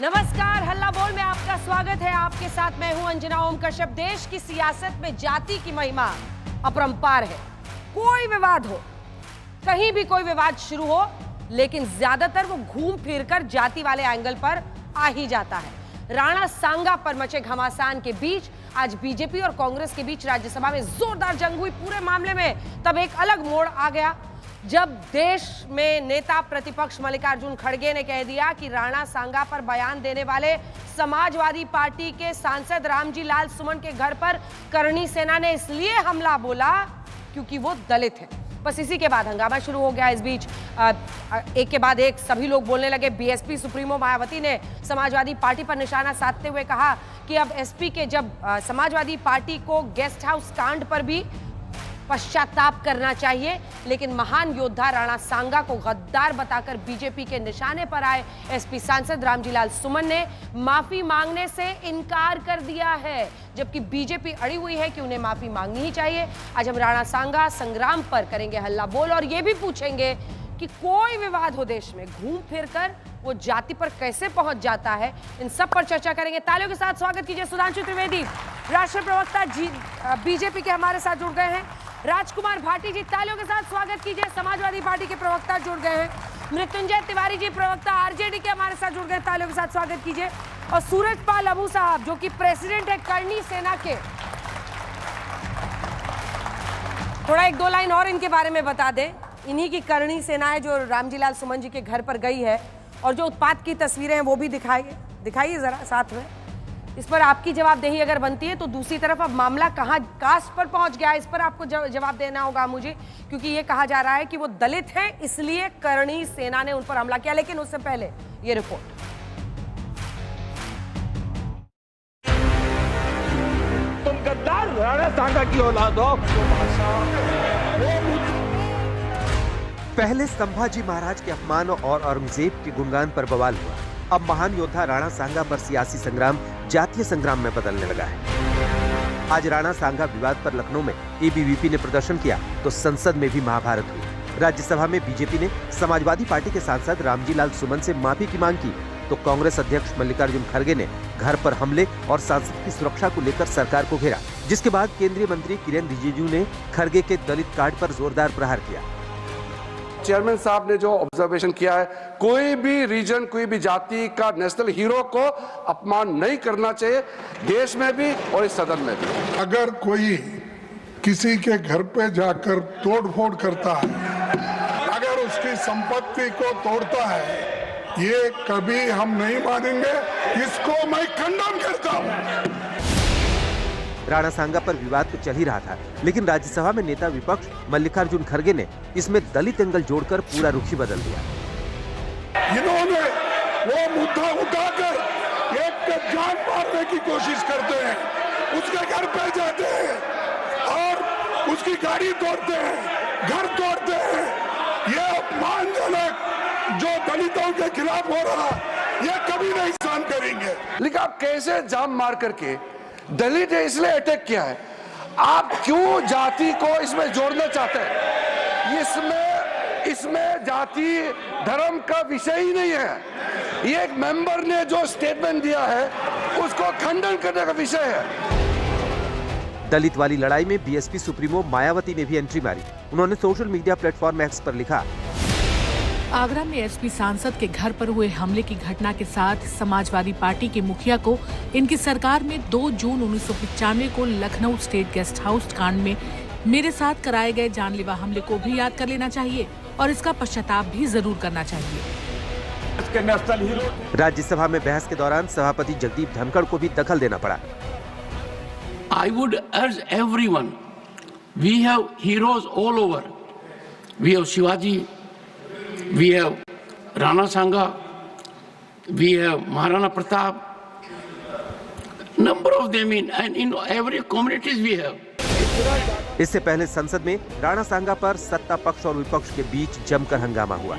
नमस्कार, हल्ला बोल में आपका स्वागत है। आपके साथ मैं हूं अंजना ओम कश्यप। देश की सियासत में जाति की महिमा अपरंपार है। कोई विवाद हो, कहीं भी कोई विवाद शुरू हो, लेकिन ज्यादातर वो घूम फिरकर जाति वाले एंगल पर आ ही जाता है। राणा सांगा पर मचे घमासान के बीच आज बीजेपी और कांग्रेस के बीच राज्यसभा में जोरदार जंग हुई। पूरे मामले में तब एक अलग मोड़ आ गया जब देश में नेता प्रतिपक्ष मल्लिकार्जुन खड़गे ने कह दिया कि राणा सांगा पर बयान देने वाले समाजवादी पार्टी के सांसद रामजी लाल सुमन के घर पर करणी सेना ने इसलिए हमला बोला क्योंकि वो दलित है। बस इसी के बाद हंगामा शुरू हो गया। इस बीच एक के बाद एक सभी लोग बोलने लगे। बीएसपी सुप्रीमो मायावती ने समाजवादी पार्टी पर निशाना साधते हुए कहा कि अब एसपी के जब समाजवादी पार्टी को गेस्ट हाउस कांड पर भी पश्चाताप करना चाहिए, लेकिन महान योद्धा राणा सांगा को गद्दार बताकर बीजेपी के निशाने पर आए एसपी सांसद रामजी लाल सुमन ने माफी मांगने से इनकार कर दिया है, जबकि बीजेपी अड़ी हुई है कि उन्हें माफी मांगनी ही चाहिए। आज हम राणा सांगा संग्राम पर करेंगे हल्ला बोल और ये भी पूछेंगे कि कोई विवाद हो देश में, घूम फिर कर वो जाति पर कैसे पहुंच जाता है। इन सब पर चर्चा करेंगे। तालियों के साथ स्वागत कीजिए सुधांशु त्रिवेदी, राष्ट्रीय प्रवक्ता बीजेपी के हमारे साथ जुड़ गए हैं। राजकुमार भाटी जी, तालियों के साथ स्वागत कीजिए, समाजवादी पार्टी के प्रवक्ता जुड़ गए हैं। मृत्युंजय तिवारी जी, प्रवक्ता आरजेडी के हमारे साथ जुड़ गए, तालियों के साथ स्वागत कीजिए। और सूरजपाल अबू साहब जो कि प्रेसिडेंट है करणी सेना के, थोड़ा एक दो लाइन और इनके बारे में बता दें। इन्हीं की करणी सेना है जो रामजी लाल सुमन जी के घर पर गई है और जो उत्पात की तस्वीरें हैं वो भी दिखाइए जरा साथ में। इस पर आपकी जवाबदेही अगर बनती है तो दूसरी तरफ अब मामला कहां कास्ट पर पहुंच गया, इस पर आपको जवाब देना होगा मुझे, क्योंकि ये कहा जा रहा है कि वो दलित हैं इसलिए करणी सेना ने उन पर हमला किया। लेकिन उससे पहले ये रिपोर्ट। तुम गद्दार राणा सांगा की औलाद हो। पहले संभाजी महाराज के अपमान और औरंगजेब के गुणगान पर बवाल हुआ। अब महान योद्धा राणा सांगा पर सियासी संग्राम जातीय संग्राम में बदलने लगा है। आज राणा सांगा विवाद पर लखनऊ में एबीवीपी ने प्रदर्शन किया तो संसद में भी महाभारत हुई। राज्यसभा में बीजेपी ने समाजवादी पार्टी के सांसद रामजी लाल सुमन से माफी की मांग की तो कांग्रेस अध्यक्ष मल्लिकार्जुन खड़गे ने घर पर हमले और सांसद की सुरक्षा को लेकर सरकार को घेरा, जिसके बाद केंद्रीय मंत्री किरेन रिजिजू ने खड़गे के दलित कार्ड पर जोरदार प्रहार किया। चेयरमैन साहब ने जो ऑब्जर्वेशन किया है, कोई भी रीजन, कोई भी जाति का नेशनल हीरो को अपमान नहीं करना चाहिए, देश में भी और इस सदन में भी। अगर कोई किसी के घर पे जाकर तोड़फोड़ करता है, अगर उसकी संपत्ति को तोड़ता है, ये कभी हम नहीं मानेंगे। इसको मैं खंडन करता हूँ। राणा सांगा पर विवाद तो चल ही रहा था, लेकिन राज्यसभा में नेता विपक्ष मल्लिकार्जुन खड़गे ने इसमें दलित एंगल जोड़कर पूरा रुख ही बदल दिया। इन्होंने वो मुद्दा उठाकर एक पे जान मारने की कोशिश करते हैं, उसके घर पे जाते हैं और उसकी गाड़ी तोड़ते हैं, घर तोड़ते हैं। ये अपमानजनक जो दलितों के खिलाफ हो रहा, ये कभी नहीं सहन करेंगे। लेकिन आप कैसे जाम मार करके दलित है इसलिए अटैक किया है, आप क्यों जाति को इसमें जोड़ना चाहते हैं? इसमें जाति धर्म का विषय ही नहीं है। ये एक मेंबर ने जो स्टेटमेंट दिया है उसको खंडन करने का विषय है। दलित वाली लड़ाई में बीएसपी सुप्रीमो मायावती ने भी एंट्री मारी। उन्होंने सोशल मीडिया प्लेटफॉर्म एक्स पर लिखा, आगरा में एसपी सांसद के घर पर हुए हमले की घटना के साथ समाजवादी पार्टी के मुखिया को इनकी सरकार में 2 जून 1995 को लखनऊ स्टेट गेस्ट हाउस कांड में मेरे साथ कराए गए जानलेवा हमले को भी याद कर लेना चाहिए और इसका पश्चाताप भी जरूर करना चाहिए। राज्यसभा में बहस के दौरान सभापति जगदीप धनखड़ को भी दखल देना पड़ा। I would urge everyone, we have heroes all over. We have Shivaji, we have Rana Sanga, we have Maharana Pratap, number of them in every communities we have. इससे पहले संसद में राणा सांगा पर सत्ता पक्ष और विपक्ष के बीच जमकर हंगामा हुआ।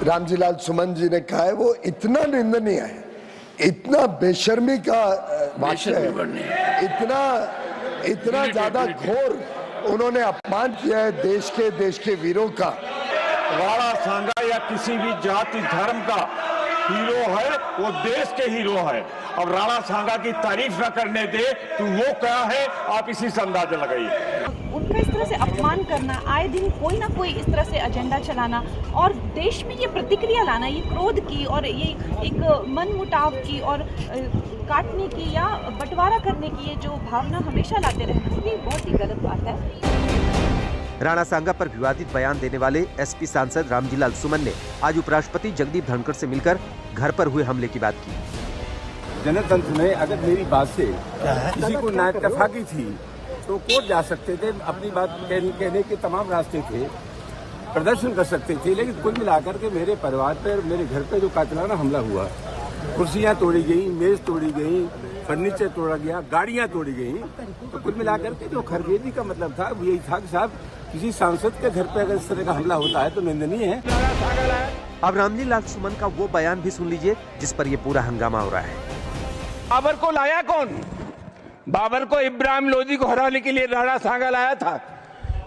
रामजी लाल सुमन जी ने कहा है वो इतना निंदनीय है, इतना बेशर्मी का वाक्य है, इतना ज्यादा घोर उन्होंने अपमान किया है देश के वीरों का। राणा सांगा या किसी भी जाति धर्म का हीरो है, वो देश के हीरो है। अब राणा सांगा की तारीफ न करने दे तो वो क्या है, आप इसी से अंदाजा लगाइए। उनका इस तरह से अपमान करना, आए दिन कोई ना कोई इस तरह से एजेंडा चलाना और देश में ये प्रतिक्रिया लाना, ये क्रोध की और ये एक मनमुटाव की और काटने की या बंटवारा करने की ये जो भावना हमेशा लाते रहना, ये बहुत ही गलत बात है। राणा सांगा पर विवादित बयान देने वाले एसपी सांसद रामजीलाल सुमन ने आज उपराष्ट्रपति जगदीप धनखड़ से मिलकर घर पर हुए हमले की बात की। जनतंत्र में अगर मेरी बात से किसी को नाइतफाकी थी तो कोर्ट जा सकते थे, अपनी बात कहने के तमाम रास्ते थे, प्रदर्शन कर सकते थे, लेकिन कुल मिलाकर के मेरे परिवार पर, मेरे घर पे जो कातिलाना हमला हुआ, कुर्सियां तोड़ी गई, मेज तोड़ी गई, फर्नीचर तोड़ा गया, गाड़ियां तोड़ी गई, तो कुल मिलाकर के जो खरगे जी का मतलब था वो यही था कि साहब किसी सांसद के घर पे अगर इस तरह का हमला होता है तो निंदनीय है। अब रामजीलाल सुमन का वो बयान भी सुन लीजिए जिस पर ये पूरा हंगामा हो रहा है। बाबर को लाया कौन? बाबर को इब्राहिम लोदी को हराने के लिए राणा सांगा लाया था।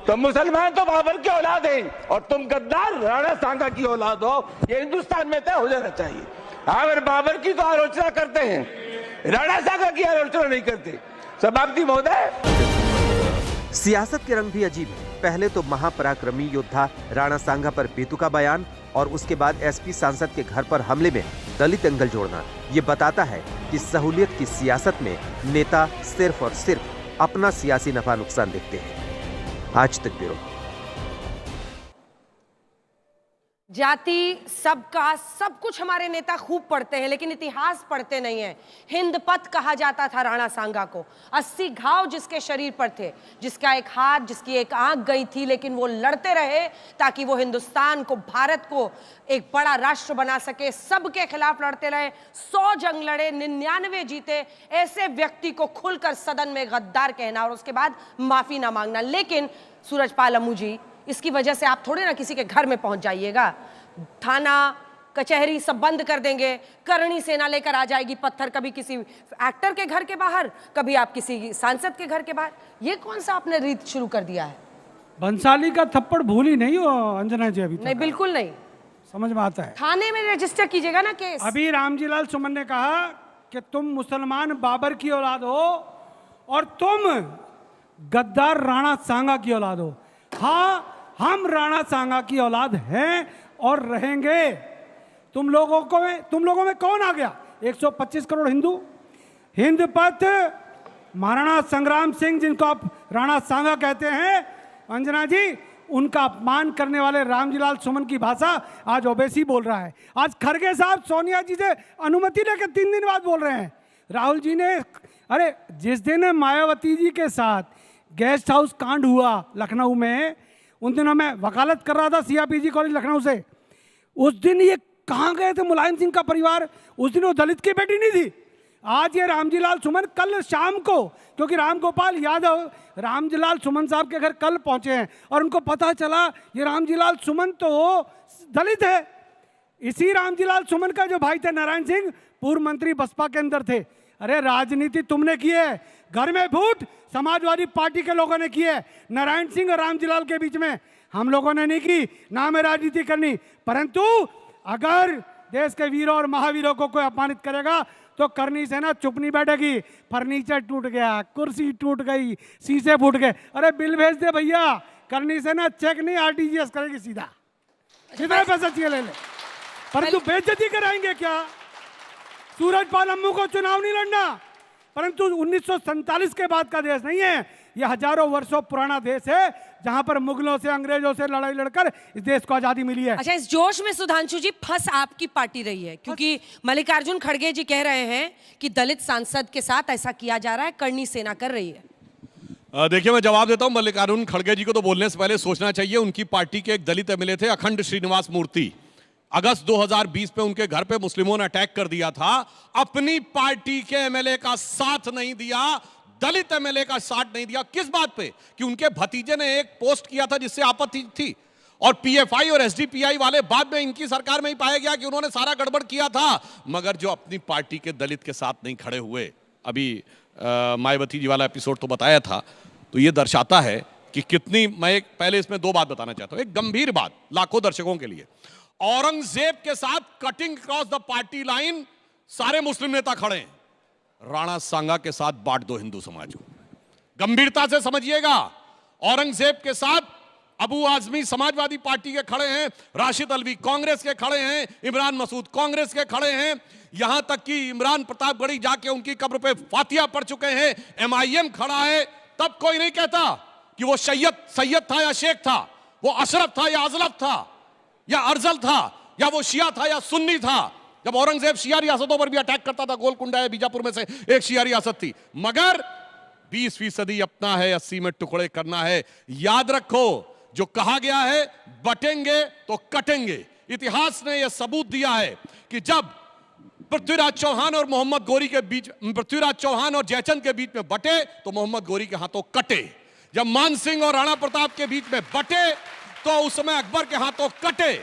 तो मुसलमान तो बाबर की औलाद हैं और तुम गद्दार राणा सांगा की औलाद हो, ये हिंदुस्तान में तय हो जाना चाहिए। अगर बाबर की तो आलोचना करते हैं, राणा सांगा की आलोचना नहीं करते। समाप्ति महोदय। सियासत के रंग भी अजीब है। पहले तो महापराक्रमी योद्धा राणा सांगा पर बेतुका बयान और उसके बाद एसपी सांसद के घर पर हमले में दलित एंगल जोड़ना, ये बताता है कि सहूलियत की सियासत में नेता सिर्फ और सिर्फ अपना सियासी नफा नुकसान देखते हैं। आज तक ब्यूरो। जाति सबका सब कुछ हमारे नेता खूब पढ़ते हैं लेकिन इतिहास पढ़ते नहीं हैं। हिंदपत कहा जाता था राणा सांगा को। 80 घाव जिसके शरीर पर थे, जिसका एक हाथ, जिसकी एक आंख गई थी, लेकिन वो लड़ते रहे ताकि वो हिंदुस्तान को, भारत को एक बड़ा राष्ट्र बना सके। सबके खिलाफ लड़ते रहे, 100 जंग लड़े, 99 जीते। ऐसे व्यक्ति को खुलकर सदन में गद्दार कहना और उसके बाद माफी ना मांगना। लेकिन सूरजपाल अम्मू जी, इसकी वजह से आप थोड़े ना किसी के घर में पहुंच जाइएगा। थाना कचहरी सब बंद कर देंगे, करणी सेना लेकर आ जाएगी पत्थर, कभी किसी एक्टर के घर के बाहर, कभी आप किसी सांसद के घर के बाहर। ये कौन सा आपने रीत शुरू कर दिया है? बंसाली का थप्पड़ भूली नहीं हो अंजना जी अभी तक? नहीं, बिल्कुल नहीं। समझ में आता है। थाने में रजिस्टर कीजिएगा ना केस। अभी रामजीलाल सुमन ने कहा कि तुम मुसलमान बाबर की औलाद हो और तुम गद्दार राणा सांगा की औलाद हो। हाँ, हम राणा सांगा की औलाद हैं और रहेंगे। तुम लोगों में कौन आ गया? 125 करोड़ हिंदू। हिंदपत महाराणा संग्राम सिंह, जिनको आप राणा सांगा कहते हैं, अंजना जी, उनका अपमान करने वाले रामजीलाल सुमन की भाषा आज ओवैसी बोल रहा है। आज खरगे साहब सोनिया जी से अनुमति लेकर 3 दिन बाद बोल रहे हैं। राहुल जी ने, अरे जिस दिन मायावती जी के साथ गेस्ट हाउस कांड हुआ लखनऊ में, उन दिनों मैं वकालत कर रहा था सीआरपीजी कॉलेज लखनऊ से। उस दिन ये कहाँ गए थे मुलायम सिंह का परिवार? उस दिन वो दलित की बेटी नहीं थी। आज ये रामजीलाल सुमन कल शाम को, क्योंकि रामगोपाल यादव रामजीलाल सुमन साहब के घर कल पहुंचे हैं और उनको पता चला ये रामजीलाल सुमन तो दलित है। इसी रामजीलाल सुमन का जो भाई थे नारायण सिंह, पूर्व मंत्री बसपा के अंदर थे। अरे राजनीति तुमने की है, घर में फूट समाजवादी पार्टी के लोगों ने की है। नारायण सिंह और रामजीलाल के बीच में हम लोगों ने नहीं की, ना हमें राजनीति करनी। परंतु अगर देश के वीरों और महावीरों को कोई अपमानित करेगा तो करनी सेना चुप नहीं बैठेगी। फर्नीचर टूट गया, कुर्सी टूट गई, शीशे फूट गए, अरे बिल भेज दे भैया। करनी सेना चेक नहीं आरटीजीएस करेगी, सीधा जितना पैसा चाहिए ले ले। परंतु बेइज्जती कराएंगे क्या? सूरजपाल अम्मू को चुनाव नहीं लड़ना। परंतु 1947 के बाद का देश नहीं है, यह हजारों वर्षों पुराना देश है जहां पर मुगलों से, अंग्रेजों से लड़ाई लड़कर इस देश को आजादी मिली है। अच्छा, इस जोश में सुधांशु जी फंस आपकी पार्टी रही है, क्योंकि मल्लिकार्जुन खड़गे जी कह रहे हैं कि दलित सांसद के साथ ऐसा किया जा रहा है, करनी सेना कर रही है। देखिए, मैं जवाब देता हूं। मल्लिकार्जुन खड़गे जी को तो बोलने से पहले सोचना चाहिए। उनकी पार्टी के एक दलित एमएलए थे अखंड श्रीनिवास मूर्ति। अगस्त 2020 पे उनके घर पे मुस्लिमों ने अटैक कर दिया था। अपनी पार्टी के एमएलए का साथ नहीं दिया, दलित एमएलए का साथ नहीं दिया। किस बात पे? कि उनके भतीजे ने एक पोस्ट किया था जिससे आपत्ति थी, और पीएफआई और एसडीपीआई वाले बाद में इनकी सरकार में ही पाया गया कि उन्होंने सारा गड़बड़ किया था। मगर जो अपनी पार्टी के दलित के साथ नहीं खड़े हुए, अभी मायावती जी वाला एपिसोड तो बताया था, तो ये दर्शाता है कि कितनी। मैं पहले इसमें 2 बात बताना चाहता हूं, एक गंभीर बात लाखों दर्शकों के लिए। औरंगजेब के साथ cutting cross the party line सारे मुस्लिम नेता खड़े हैं। राणा सांगा के साथ बांट दो हिंदू समाज को। गंभीरता से समझिएगा, औरंगजेब के साथ अबू आजमी समाजवादी पार्टी के खड़े हैं, राशिद अलवी कांग्रेस के खड़े हैं, इमरान मसूद कांग्रेस के खड़े हैं, यहां तक कि इमरान प्रतापगढ़ी जाके उनकी कब्र पे फातिया पढ़ चुके हैं। MIM खड़ा है। तब कोई नहीं कहता कि वो सैयद था या शेख था, वो अशरफ था या अजलफ था या अर्जल था, या वो शिया था या सुन्नी था। जब औरंगजेब शिया रियासतों पर भी अटैक करता था, गोलकुंडा या बीजापुर में से एक शिया रियासत थी, मगर 20% अपना है, 80 में टुकड़े करना है। याद रखो, जो कहा गया है बटेंगे तो कटेंगे। इतिहास ने यह सबूत दिया है कि जब पृथ्वीराज चौहान और मोहम्मद गोरी के बीच, पृथ्वीराज चौहान और जयचंद के बीच में बटे तो मोहम्मद गोरी के हाथों कटे। जब मान सिंह और राणा प्रताप के बीच में बटे तो उस समय अकबर के हाथों कटे।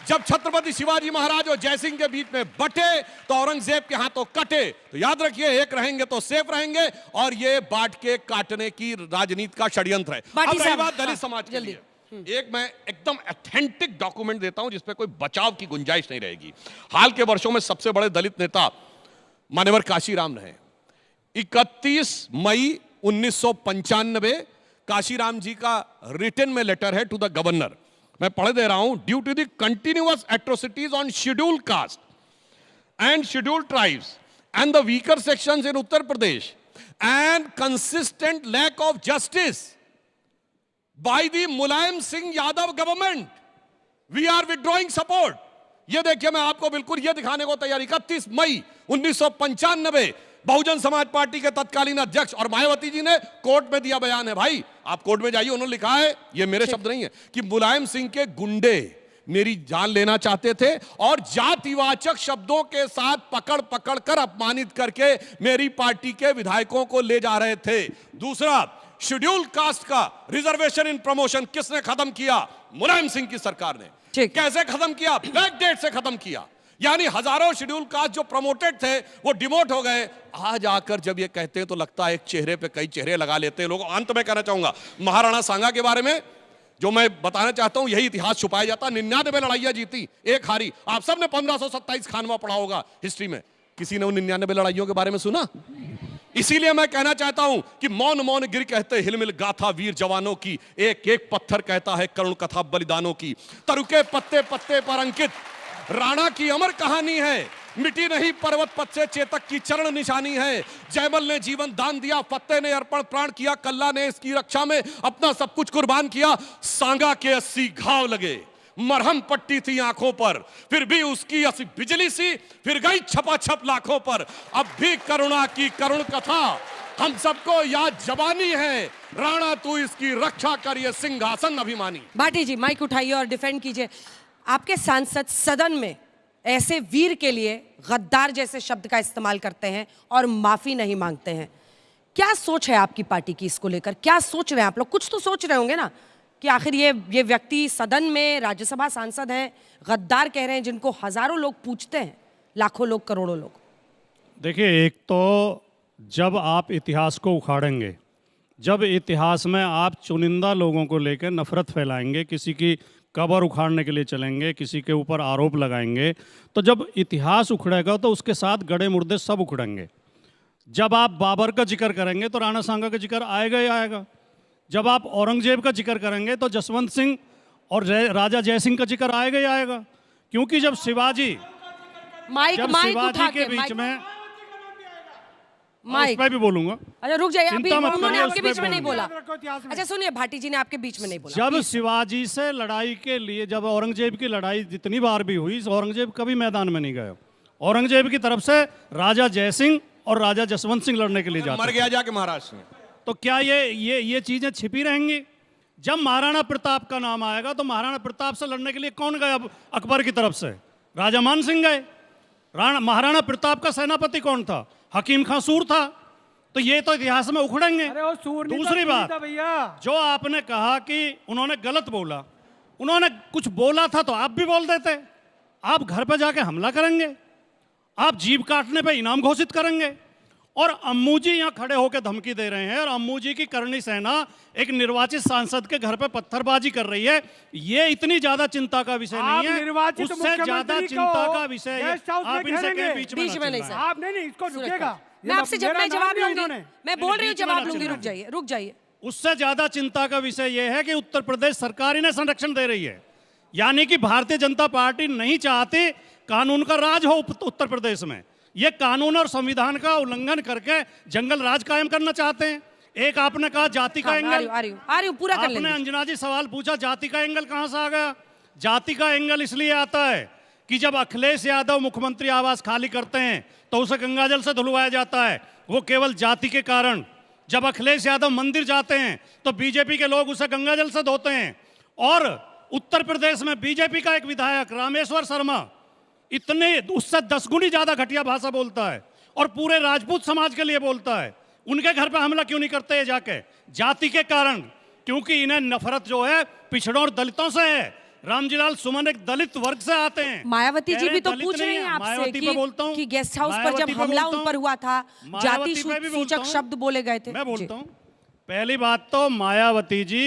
जब छत्रपति शिवाजी महाराज और जयसिंह के बीच में बटे तो औरंगजेब के हाथों कटे। तो याद रखिए, एक रहेंगे तो सेफ रहेंगे, और ये बांट के काटने की राजनीति का षड्यंत्र है। अब रही बात दलित समाज के लिए, एक मैं एकदम ऑथेंटिक डॉक्यूमेंट देता हूं जिसपे कोई बचाव की गुंजाइश नहीं रहेगी। हाल के वर्षों में सबसे बड़े दलित नेता मान्यवर काशीराम रहे। 31 मई 1995 काशीराम जी का रिटन में लेटर है टू द गवर्नर, मैं पढ़ दे रहा हूं। Due to the continuous atrocities on scheduled caste and scheduled tribes and the weaker sections in Uttar Pradesh and consistent lack of justice by the Mulayam Singh Yadav government, we are withdrawing support. ये देखिए, मैं आपको बिल्कुल ये दिखाने को तैयार। 31 मई 1995 बहुजन समाज पार्टी के तत्कालीन अध्यक्ष और मायावती जी ने कोर्ट में दिया बयान है। भाई आप कोर्ट में जाइए, उन्होंने लिखा है, ये मेरे शब्द नहीं है, कि मुलायम सिंह के गुंडे मेरी जान लेना चाहते थे और जातिवाचक शब्दों के साथ पकड़ पकड़ कर अपमानित करके मेरी पार्टी के विधायकों को ले जा रहे थे। दूसरा, शेड्यूल कास्ट का रिजर्वेशन इन प्रमोशन किसने खत्म किया? मुलायम सिंह की सरकार ने। कैसे खत्म किया? बैक डेट से खत्म किया। यानी हजारों शेड्यूल कास्ट जो प्रमोटेड थे वो डिमोट हो गए। आज आकर जब ये कहते हैं तो लगता है एक चेहरे पे कई चेहरे लगा लेते हैं लोग। अंत में कहना चाहूंगा महाराणा सांगा के बारे में जो मैं बताना चाहता हूं, यही इतिहास छुपाया जाता। 99 लड़ाइयां जीती, एक हारी। आप सबने 1527 खानवा पढ़ा होगा हिस्ट्री में। किसी ने उन 99 लड़ाइयों के बारे में सुना? इसीलिए मैं कहना चाहता हूं कि मौन मौन गिर कहते हिलमिल गाथा वीर जवानों की, एक एक पत्थर कहता है करुण कथा बलिदानों की। तरुके पत्ते पत्ते पर अंकित राणा की अमर कहानी है, मिटी नहीं पर्वत पथ से चेतक की चरण निशानी है। जयमल ने जीवन दान दिया, फतेह ने अर्पण प्राण किया, कल्ला ने इसकी रक्षा में अपना सब कुछ कुर्बान किया। सांगा के 80 घाव लगे, मरहम पट्टी थी आंखों पर, फिर भी उसकी ऐसी बिजली सी फिर गई छपाछप लाखों पर। अब भी करुणा की करुण कथा हम सबको याद जवानी है। राणा तू इसकी रक्षा कर, ये सिंहासन अभिमानी। भाटी जी माइक उठाइए और डिफेंड कीजिए। आपके सांसद सदन में ऐसे वीर के लिए गद्दार जैसे शब्द का इस्तेमाल करते हैं और माफी नहीं मांगते हैं। क्या सोच है आपकी पार्टी की इसको लेकर? क्या सोच रहे हैं आप लोग? कुछ तो सोच रहे होंगे ना कि आखिर ये व्यक्ति सदन में राज्यसभा सांसद हैं, गद्दार कह रहे हैं, जिनको हजारों लोग पूछते हैं, लाखों लोग, करोड़ों लोग। देखिए, एक तो जब आप इतिहास को उखाड़ेंगे, जब इतिहास में आप चुनिंदा लोगों को लेकर नफरत फैलाएंगे, किसी की कब्र उखाड़ने के लिए चलेंगे, किसी के ऊपर आरोप लगाएंगे, तो जब इतिहास उखड़ेगा तो उसके साथ गड़े मुर्दे सब उखड़ेंगे। जब आप बाबर का जिक्र करेंगे तो राणा सांगा का जिक्र आएगा ही आएगा। जब आप औरंगजेब का जिक्र करेंगे तो जसवंत सिंह और राजा जयसिंह का जिक्र आएगा ही आएगा। क्योंकि जब शिवाजी के बीच में, माइक मैं भी बोलूंगा। अच्छा रुक जाइए, अभी उन्होंने आपके बीच में नहीं बोला। अच्छा सुनिए, भाटी जी ने आपके बीच में नहीं बोला। जब शिवाजी से लड़ाई के लिए, जब औरंगजेब की लड़ाई जितनी बार भी हुई, औरंगजेब कभी मैदान में नहीं गए। औरंगजेब की तरफ से राजा जयसिंह और राजा जसवंत सिंह लड़ने के लिए जाते, मर गया जाके महाराष्ट्र में। तो क्या ये चीजें छिपी रहेंगी? जब महाराणा प्रताप का नाम आएगा तो महाराणा प्रताप से लड़ने के लिए कौन गया? अकबर की तरफ से राजा मान सिंह गए। महाराणा प्रताप का सेनापति कौन था? हकीम खां सूर था। तो ये तो इतिहास में उखड़ेंगे। दूसरी बात, जो आपने कहा कि उन्होंने गलत बोला, उन्होंने कुछ बोला था तो आप भी बोल देते। आप घर पे जाके हमला करेंगे, आप जीभ काटने पे इनाम घोषित करेंगे। और अम्मू जी यहाँ खड़े होकर धमकी दे रहे हैं और अम्मू जी की करनी सेना एक निर्वाचित सांसद के घर पे पत्थरबाजी कर रही है। ये इतनी ज्यादा चिंता का विषय नहीं है, निर्वाचित उससे ज्यादा चिंता का विषय है। आप इनसे कहीं बीच में नहीं सर, आप नहीं इसको रुकेगा। मैं आपसे जब मैं जवाब लूंगी, मैं बोल रही हूँ जवाब लूंगी, रुक जाइए। उससे ज्यादा चिंता का विषय यह है कि उत्तर प्रदेश सरकार इन्हें संरक्षण दे रही है, यानी कि भारतीय जनता पार्टी नहीं चाहती कानून का राज हो उत्तर प्रदेश में। ये कानून और संविधान का उल्लंघन करके जंगल राज कायम करना चाहते हैं। एक आपने कहा जाति का एंगल, आ रही हूं, पूरा कर लेंगे। आपने अंजना जी सवाल पूछा जाति का एंगल कहां से आ गया। जाति का एंगल इसलिए आता है कि जब अखिलेश यादव मुख्यमंत्री आवास खाली करते हैं तो उसे गंगाजल से धुलवाया जाता है, वो केवल जाति के कारण। जब अखिलेश यादव मंदिर जाते हैं तो बीजेपी के लोग उसे गंगाजल से धोते हैं। और उत्तर प्रदेश में बीजेपी का एक विधायक रामेश्वर शर्मा इतने उससे 10 गुनी ज्यादा घटिया भाषा बोलता है और पूरे राजपूत समाज के लिए बोलता है। उनके घर पे हमला क्यों नहीं करते ये जाके? जाति के कारण, क्योंकि इन्हें नफरत जो है पिछड़ों और दलितों से है। रामजीलाल सुमन एक दलित वर्ग से आते हैं। मायावती जी भी तो पूछ रही हैं आपसे कि गेस्ट हाउस पर जब हमला उन पर हुआ था जाति सूचक शब्द बोले गए थे। मैं बोलता हूँ, पहली बात तो मायावती जी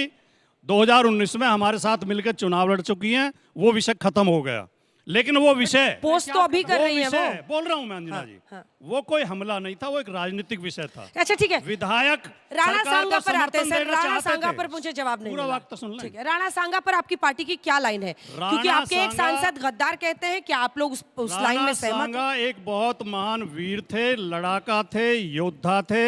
2019 में हमारे साथ मिलकर चुनाव लड़ चुकी हैं, वो विषय खत्म हो गया। लेकिन वो विषय पोस्ट तो अभी कर रही है, वो बोल रहा हूं मैं अंजना जी, वो कोई हमला नहीं था, वो एक राजनीतिक विषय था। अच्छा ठीक है, विधायक राणा सांगा पर आते हैं सर। राणा सांगा पर मुझे जवाब नहीं पूरा वक्त सुन लें। ठीक है, राणा सांगा पर आपकी पार्टी की क्या लाइन है? क्योंकि आपके एक सांसद गद्दार कहते हैं कि आप लोग उस लाइन में सहमत हैं? एक बहुत महान वीर थे, लड़ाका थे, योद्धा थे।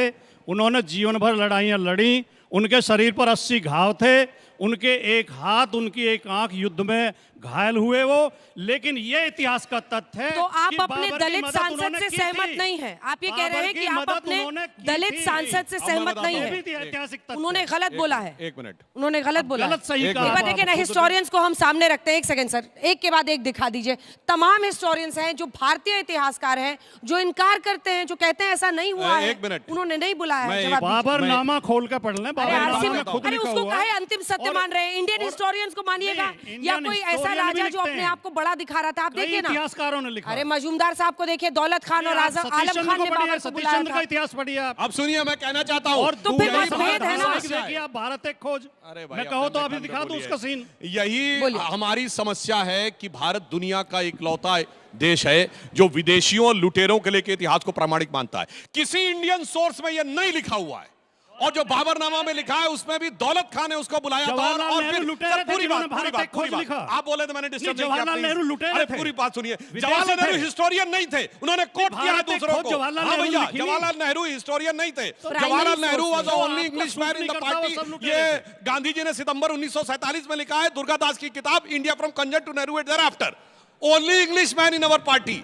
उन्होंने जीवन भर लड़ाइयां लड़ी, उनके शरीर पर 80 घाव थे, उनके एक हाथ, उनकी एक आंख युद्ध में घायल हुए वो। लेकिन ये इतिहास का तथ्य है। तो आप अपने दलित सांसद से सहमत नहीं हैं? आप ये कह रहे हैं कि आप अपने दलित सांसद से सहमत नहीं हैं? उन्होंने गलत बोला है। एक मिनट, उन्होंने गलत बोला है। सही कहा। देखिए ना, हिस्टोरियंस को हम सामने रखते हैं। एक सेकंड सर, एक के बाद एक दिखा दीजिए। तमाम हिस्टोरियंस हैं जो भारतीय इतिहासकार हैं, जो इनकार करते हैं, जो कहते हैं ऐसा नहीं हुआ है। उन्होंने नहीं बुलाया है। बाबरनामा खोल कर पढ़ लें। अरे उसको कहे अंतिम सत्य मान रहे हैं। इंडियन हिस्टोरियंस को मानिएगा या कोई ऐसा राजा जो अपने आप को बड़ा दिखा रहा था? आप देखिए ना, इतिहासकारों ने लिखा। अरे मजूमदार साहब को देखिए, दौलत खान और आलम खान ने बाबर को बुलाया था। इतिहास पढ़िए आप। अब सुनिए, मैं कहना चाहता हूँ, और तो फिर भेद है ना। देखिए आप भारत एक खोज, मैं कहो तो अभी दिखा दूं उसका सीन। यही हमारी समस्या है कि भारत दुनिया का इकलौता देश है जो विदेशियों और लुटेरों के लिए के इतिहास को प्रामाणिक मानता है। किसी इंडियन सोर्स में यह नहीं लिखा हुआ है, और जो बाबरनामा में लिखा है उसमें भी दौलत खान ने उसको बुलाया था। और फिर पूरी बात आप बोले तो मैंने डिस्टर्ब नहीं किया। जवाहरलाल नेहरू लुटेरे थे। पूरी बात सुनिए, जवाहरलाल नेहरू हिस्टोरियन नहीं थे, उन्होंने कोट किया है दूसरों को। हाँ भैया, जवाहरलाल नेहरू हिस्टोरियन नहीं थे। Jawaharlal Nehru was the only English man in the party. ये गांधी जी ने सितंबर 1947 में लिखा है, दुर्गादास की किताब India from Curzon to Nehru at there after. Only English man in our party,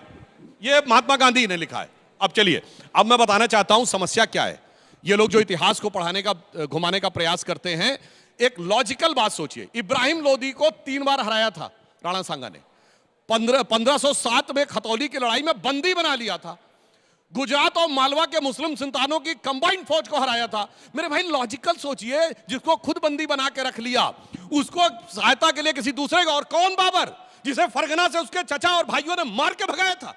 ये महात्मा गांधी ने लिखा है। अब चलिए, अब मैं बताना चाहता हूं समस्या क्या है। ये लोग जो इतिहास को पढ़ाने का, घुमाने का प्रयास करते हैं, एक लॉजिकल बात सोचिए। इब्राहिम लोदी को 3 बार हराया था राणा सांगा ने। 1507 में खतौली की लड़ाई में बंदी बना लिया था। गुजरात और मालवा के मुस्लिम संतानों की कंबाइंड फौज को हराया था। मेरे भाई लॉजिकल सोचिए, जिसको खुद बंदी बना के रख लिया, उसको सहायता के लिए किसी दूसरे का, और कौन बाबर जिसे फरगना से उसके चचा और भाइयों ने मार के भगाया था,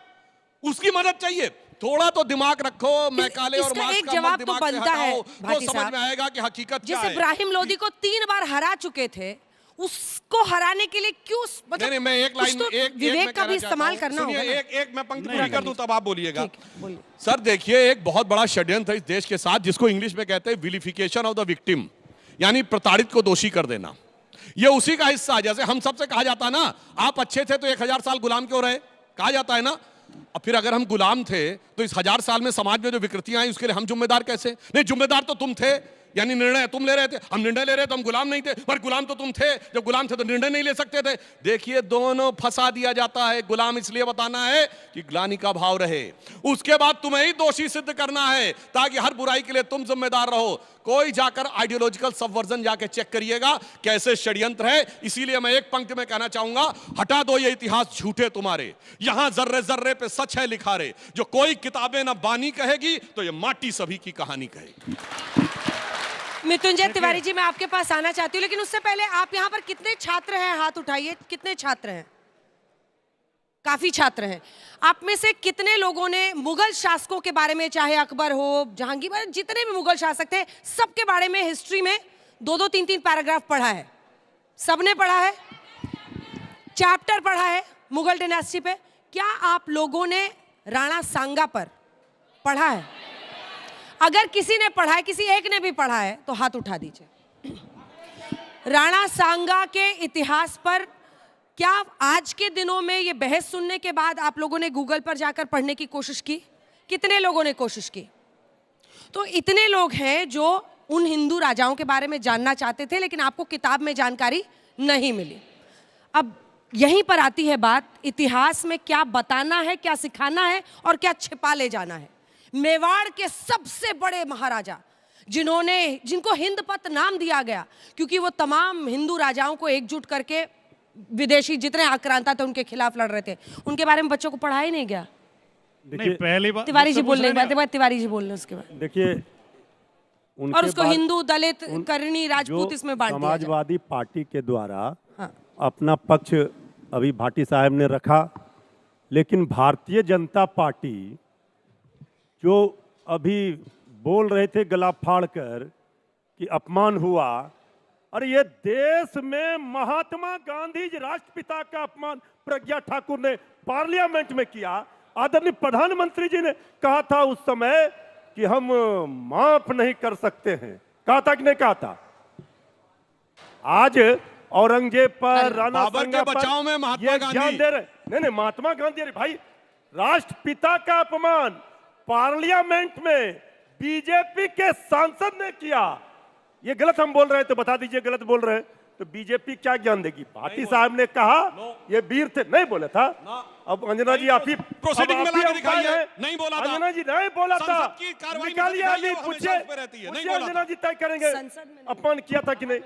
उसकी मदद चाहिए। थोड़ा तो दिमाग रखो, मैकाले और मार्क्स का जवाब तो बनता है, तो समझ में आएगा कि हकीकत क्या है। जिस इब्राहिम लोदी को 3 बार हरा चुके थे, उसको हराने के लिए क्यों, मतलब नहीं, मैं एक लाइन, एक विवेक का भी इस्तेमाल करना होगा। एक मैं पंक्ति पूरी कर दूं तब आप बोलिएगा। सर देखिए, एक बहुत बड़ा षड्यंत्र है इस देश के साथ, जिसको इंग्लिश में कहते हैं विलिफिकेशन ऑफ द विक्टिम, यानी प्रताड़ित को दोषी कर देना। ये उसी का हिस्सा है। जैसे हम सबसे कहा जाता है ना, आप अच्छे थे तो 1000 साल गुलाम क्यों रहे, कहा जाता है ना। अब फिर अगर हम गुलाम थे तो इस 1000 साल में समाज में जो विकृतियां आई उसके लिए हम जिम्मेदार कैसे? नहीं, जिम्मेदार तो तुम थे, यानी निर्णय तुम ले रहे थे। हम निर्णय ले रहे थे, हम गुलाम नहीं थे। पर गुलाम तो तुम थे, जब गुलाम थे तो निर्णय नहीं ले सकते थे। देखिए, दोनों फंसा दिया जाता है। गुलाम इसलिए बताना है कि ग्लानि का भाव रहे, उसके बाद तुम्हें ही दोषी सिद्ध करना है ताकि हर बुराई के लिए तुम जिम्मेदार रहो। कोई जाकर आइडियोलॉजिकल सबवर्जन जाके चेक करिएगा कैसे षड्यंत्र है। इसीलिए मैं एक पंक्ति में कहना चाहूंगा, हटा दो ये इतिहास झूठे तुम्हारे, यहां जर्रे जर्रे पे सच है लिखा रे। जो कोई किताबें ना बानी कहेगी तो ये माटी सभी की कहानी कहेगी। मृत्युंजय तिवारी जी, मैं आपके पास आना चाहती हूँ, लेकिन उससे पहले आप यहाँ पर कितने छात्र हैं? हाथ उठाइए, कितने छात्र हैं? काफी छात्र हैं। आप में से कितने लोगों ने मुगल शासकों के बारे में, चाहे अकबर हो, जहांगीर, जितने भी मुगल शासक थे, सबके बारे में हिस्ट्री में 2-2, 3-3 पैराग्राफ पढ़ा है? सबने पढ़ा है, चैप्टर पढ़ा है मुगल डायनेस्टी पे। क्या आप लोगों ने राणा सांगा पर पढ़ा है? अगर किसी ने पढ़ा है, किसी एक ने भी पढ़ा है, तो हाथ उठा दीजिए। राणा सांगा के इतिहास पर क्या आज के दिनों में ये बहस सुनने के बाद आप लोगों ने गूगल पर जाकर पढ़ने की कोशिश की? कितने लोगों ने कोशिश की? तो इतने लोग हैं जो उन हिंदू राजाओं के बारे में जानना चाहते थे, लेकिन आपको किताब में जानकारी नहीं मिली। अब यहीं पर आती है बात, इतिहास में क्या बताना है, क्या सिखाना है और क्या छिपा ले जाना है। मेवाड़ के सबसे बड़े महाराजा, जिनको हिंद पत नाम दिया गया, क्योंकि वो तमाम हिंदू राजाओं को एकजुट करके विदेशी जितने आक्रांता थे उनके खिलाफ लड़ रहे थे, उनके बारे में बच्चों को पढ़ाया ही नहीं गया। नहीं, पहली बात तिवारी जी बोलने के बाद तिवारी जी बोलने उसके बाद देखिए, और उसको हिंदू, दलित, करनी, राजपूत इसमें बांट दिया। समाजवादी पार्टी के द्वारा अपना पक्ष अभी भाटी साहब ने रखा, लेकिन भारतीय जनता पार्टी जो अभी बोल रहे थे गला फाड़ कर कि अपमान हुआ, और ये देश में महात्मा गांधी जी राष्ट्रपिता का अपमान प्रज्ञा ठाकुर ने पार्लियामेंट में किया। आदरणीय प्रधानमंत्री जी ने कहा था उस समय कि हम माफ नहीं कर सकते हैं, कहा था कि नहीं कहा था? आज औरंगजेब पर, राणा सांगा पर बचाव में महात्मा गांधी दे रहे, नहीं महात्मा गांधी, अरे भाई, राष्ट्रपिता का अपमान पार्लियामेंट में बीजेपी के सांसद ने किया। ये गलत हम बोल रहे हैं तो बता दीजिए गलत बोल रहे हैं तो बीजेपी क्या ज्ञान देगी? भाटी साहब ने कहा ये वीर थे, नहीं बोला था। अब अंजना जी आप ही प्रोसीडिंग में लाके दिखाइए, नहीं बोला था अंजना जी, नहीं बोला था। निकालिए आगे, पूछिए अंजना जी तय करेंगे अपमान किया था कि नहीं।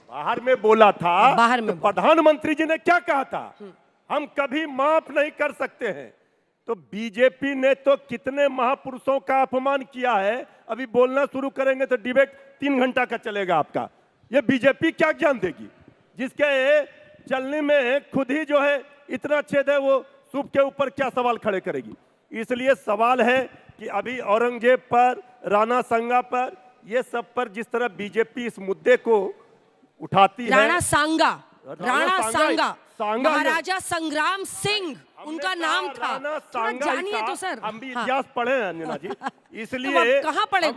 बाहर में बोला था, बाहर में प्रधानमंत्री जी ने क्या कहा था? हम कभी माफ नहीं कर सकते हैं। तो बीजेपी ने तो कितने महापुरुषों का अपमान किया है, अभी बोलना शुरू करेंगे तो डिबेट 3 घंटा का चलेगा आपका। ये बीजेपी क्या ज्ञान देगी? जिसके चलने में खुद ही जो है इतना छेद है, वो सूप के ऊपर क्या सवाल खड़े करेगी? इसलिए सवाल है कि अभी औरंगजेब पर, राणा सांगा पर, ये सब पर जिस तरह बीजेपी इस मुद्दे को उठाती है, राणा सांगा महाराजा संग्राम सिंह उनका नाम था, थोड़ा जानिए तो सर। हम भी इतिहास पढ़े हैं अंजना जी, इसलिए कहाँ पढ़े?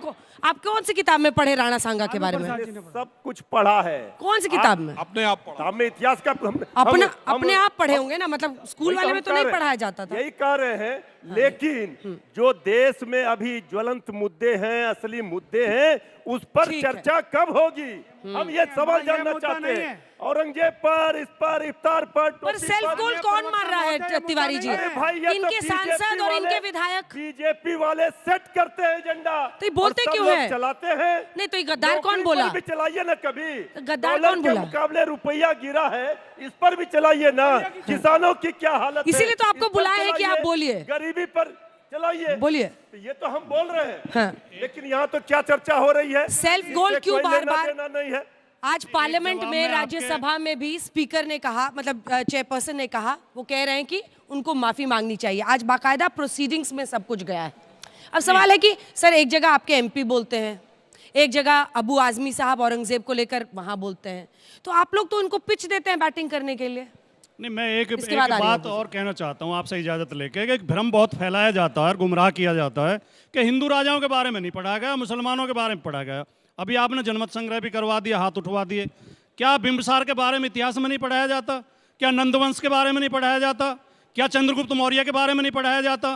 आप कौन सी किताब में पढ़े राणा सांगा के बारे में? सब कुछ पढ़ा है। कौन सी किताब में? अपने आप पढ़ा। हमें इतिहास का अपने आप पढ़े होंगे ना, मतलब स्कूल वाले में तो नहीं पढ़ाया जाता था। यही कह रहे हैं, लेकिन जो देश में अभी ज्वलंत मुद्दे हैं, असली मुद्दे हैं, उस पर चर्चा कब होगी? हम ये सवाल जानना चाहते हैं। औरंगजेब पर, इस पर, इफ्तार पर सेल्फ गोल कौन मार रहा है तिवारी जी? इनके सांसद और इनके विधायक बीजेपी वाले सेट करते हैं एजेंडा, तो ये बोलते क्यों है? चलाते हैं। नहीं तो ये गद्दार कौन बोला? भी चलाइए ना कभी। गद्दार कौन बोला? मुकाबले रुपया गिरा है, इस पर भी चलाइए ना। किसानों की क्या हालत है, इसीलिए तो आपको बुलाया है कि आप बोलिए। गरीबी पर चलाइए, बोलिए। तो ये तो हम बोल रहे हैं, लेकिन यहाँ तो क्या चर्चा हो रही है? सेल्फ गोल क्यों बार-बार? नहीं है। आज पार्लियामेंट में, राज्यसभा में भी स्पीकर ने कहा, मतलब चेयरपर्सन ने कहा, वो कह रहे हैं कि उनको माफी मांगनी चाहिए। आज बाकायदा प्रोसीडिंग्स में सब कुछ गया है। अब सवाल है कि सर, एक जगह आपके एमपी बोलते हैं, एक जगह अबू आजमी साहब औरंगजेब को लेकर वहां बोलते हैं, तो आप लोग तो उनको पिच देते हैं बैटिंग करने के लिए। नहीं, मैं एक बात और कहना चाहता हूँ आपसे इजाज़त लेके, कि एक भ्रम बहुत फैलाया जाता है और गुमराह किया जाता है कि हिंदू राजाओं के बारे में नहीं पढ़ा गया, मुसलमानों के बारे में पढ़ा गया। अभी आपने जनमत संग्रह भी करवा दिया, हाथ उठवा दिए। क्या बिंबिसार के बारे में इतिहास में नहीं पढ़ाया जाता? क्या नंदवंश के बारे में नहीं पढ़ाया जाता? क्या चंद्रगुप्त मौर्य के बारे में नहीं पढ़ाया जाता?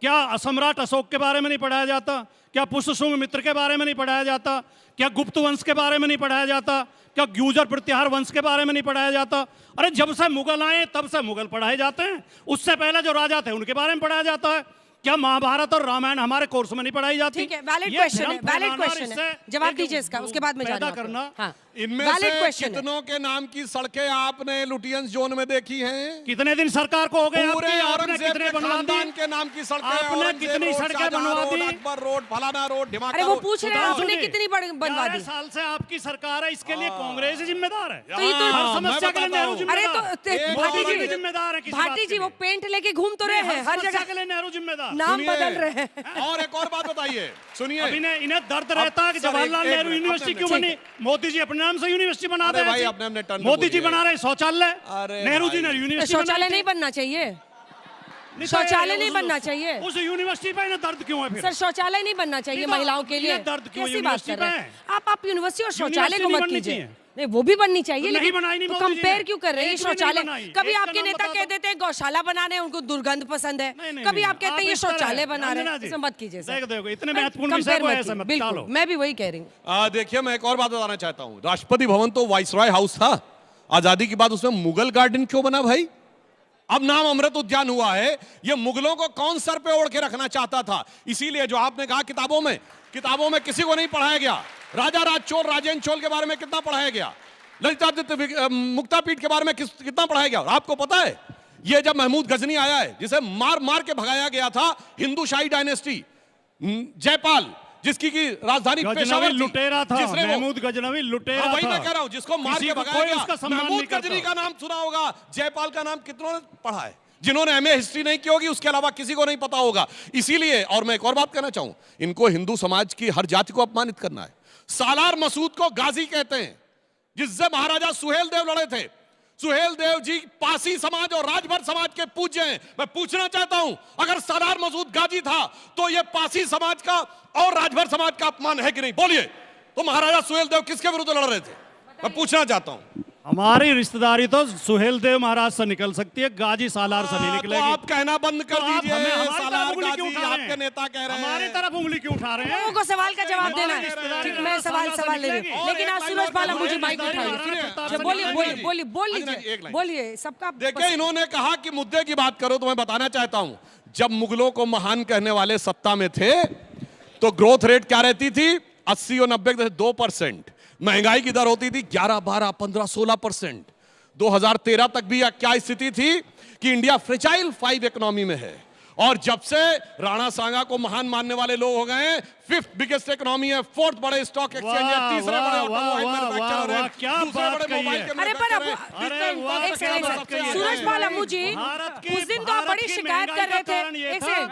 क्या सम्राट अशोक के बारे में नहीं पढ़ाया जाता? क्या पुष्यशुंग मित्र के बारे में नहीं पढ़ाया जाता? क्या गुप्त वंश के बारे में नहीं पढ़ाया जाता? क्या गुर्जर प्रतिहार वंश के बारे में नहीं पढ़ाया जाता? अरे जब से मुगल आए तब से मुगल पढ़ाए जाते हैं, उससे पहले जो राजा थे उनके बारे में पढ़ाया जाता है। क्या महाभारत और रामायण हमारे कोर्स में नहीं पढ़ाई जाती? ठीक है, वैलिड क्वेश्चन है, वैलिड क्वेश्चन है, जवाब दीजिए इसका, उसके बाद में पैदा करना, इनमें वैलिड से क्वेश्चन है। कितनों के नाम की सड़कें आपने लुटियंस जोन में देखी हैं? कितने दिन सरकार को हो गए? पूरे आपने औरंगजेब कितने के बनवा दी? खानदान के नाम की सड़कें, आपने औरंगजेब कितनी रोड, सड़कें शाहजहां बनवा रोड, दी? अकबर रोड, फलाना रोड, ढिमाका अरे वो रोड। पूछ रहे हैं आपने सुनिए, कितनी बनवा 11 दी? साल से आपकी सरकार है, इसके लिए कांग्रेस ही जिम्मेदार है। तो ये तो हर समस्या के लिए नेहरू अरे जिम्मेदार तो है। भाटी मोदी जी, जिम्मेदार है किसी भाटी बात जी के वो लिए। पेंट लेके घूम तो रहे हैं हर समस्या जगह, के लिए नेहरू जिम्मेदार। नाम सुनिए, बदल रहे हैं। और एक और बात बताइए, सुनिए। अब इन्हें दर्द रहता है कि सर, जवाहरलाल एक नेहरू मिनट, यूनिवर्सिटी अपने क्यों अपने- बनी? मोदी जी अपने नाम से यूनिवर्सिटी बना अरे रहे भाई, हैं। अपने अपने टर्न पे मोदी जी बोलिए। बना रहे शौचालय, अरे नेहरू जी ने भाई। यूनिवर्सिटी शौचालय नहीं बनना चाहिए, शौचालय नहीं बनना चाहिए। उस यूनिवर्सिटी पे इन्हें दर्द क्यों है फिर? सर शौचालय नहीं बनना चाहिए नहीं तो महिलाओं के लिए, ये दर्द क्यों कैसी बात यूनिवर्सिटी कर रहे पे हैं आप यूनिवर्सिटी और शौचालय यूनिवर्सिटी को नहीं मत बननी कीजिए। चाहिए। नहीं वो भी बननी चाहिए, तो नहीं लेकिन बनाई नहीं तो मोदी जी कंपेयर ने। क्यों कर रहे हैं? एक में नहीं शौचालय बनाई। कभी एक का आपके नाम नेता बता कह दो। देते हैं गौशाला बना रहे हैं, उनको दुर्गंध पसंद है, नहीं, कभी नहीं, आप कहते हैं आप ये इस तरह शौचालय है। बना रहे अंजना हैं, जी, ऐसा मत कीजिए सर। देखो इतने महत्वपूर्ण विषय कंपेयर को मत ऐसे कीजिए, मत बिल्कुल टालो। मैं भी वही कह रही हूँ। देखिए, मैं एक और बात बताना चाहता हूँ। राष्ट्रपति भवन तो वाइसरॉय हाउस था आजादी के बाद, उसमें मुगल गार्डन क्यों बना भाई? अब नाम अमृत उद्यान हुआ है। ये मुगलों को कौन सर पे ओढ़ के रखना चाहता था? इसीलिए जो आपने कहा किताबों में किसी को नहीं पढ़ाया गया। राजा राज चोल, राजेंद्र चोल के बारे में कितना पढ़ाया गया? ललितादित्य मुक्तापीठ के बारे में कितना पढ़ाया गया? और आपको पता है, ये जब महमूद गजनी आया है, जिसे मार मार के भगाया गया था, हिंदू शाही डायनेस्टी, जयपाल, जिसकी की राजधानी पेशावर थी, लुटेरा था, जिसने वो- महमूद गजनवी लुटेरा हाँ, वही था। मैं कह रहा हूं, जिसको मार किसी के को भगाया कोई गया। उसका सम्मान महमूद नहीं करता। गजनी का नाम सुना होगा, जयपाल का नाम कितनों ने पढ़ा है? जिन्होंने एमए हिस्ट्री नहीं की होगी, उसके अलावा किसी को नहीं पता होगा। इसीलिए, और मैं एक और बात कहना चाहूं, इनको हिंदू समाज की हर जाति को अपमानित करना है। सालार मसूद को गाजी कहते हैं, जिससे महाराजा सुहेल देव लड़े थे। सुहेल देव जी पासी समाज और राजभर समाज के पूज्य हैं। मैं पूछना चाहता हूं, अगर सालार मसूद गाजी था तो यह पासी समाज का और राजभर समाज का अपमान है कि नहीं? बोलिए। तो महाराजा सुहेल देव किसके विरुद्ध लड़ रहे थे? मैं पूछना चाहता हूं। हमारी रिश्तेदारी तो सुहेल देव महाराज से निकल सकती है, गाजी सालार से नहीं निकलेगी। तो आप कहना बंद कर तो आप दीजिए। हमें हमारी सालार तरफ उंगली क्यों गाजी उठा रहे आपके हैं? नेता कह रहे हैं। हमारी तरफ उंगली क्यों उठा रहे हैं? लोगों को सवाल का जवाब देना है। रिश्तेदारी ठीक, मैं सवाल ले रही हूँ, लेकिन आज सूरज पाल मुझे माइक उठाइए। बोल लीजिए, बोलिए सबका। देखिए, इन्होंने कहा कि मुद्दे की बात करो, तो मैं बताना चाहता हूं, जब मुगलों को महान कहने वाले सत्ता में थे, तो ग्रोथ रेट क्या रहती थी? 80 और 90 के 2%। महंगाई की दर होती थी 11, 12, 15, 16%। 2013 तक भी क्या स्थिति थी कि इंडिया फ्रेजाइल 5 इकोनॉमी में है। और जब से राणा सांगा को महान मानने वाले लोग हो गए हैं, 5th बिगेस्ट इकोनॉमी है, 4th बड़े स्टॉक एक्सचेंज है, 3रे बड़े ऑटोमोबाइल मैन्युफैक्चरर है, क्या 2रे बात बड़े कही मोबाइल है। के अरे पर अब मैन्युफैक्चरर एक सेकंड, सूरज पाल अम्मू जी, उस दिन तो आप बड़ी शिकायत कर रहे थे। एक सेकंड,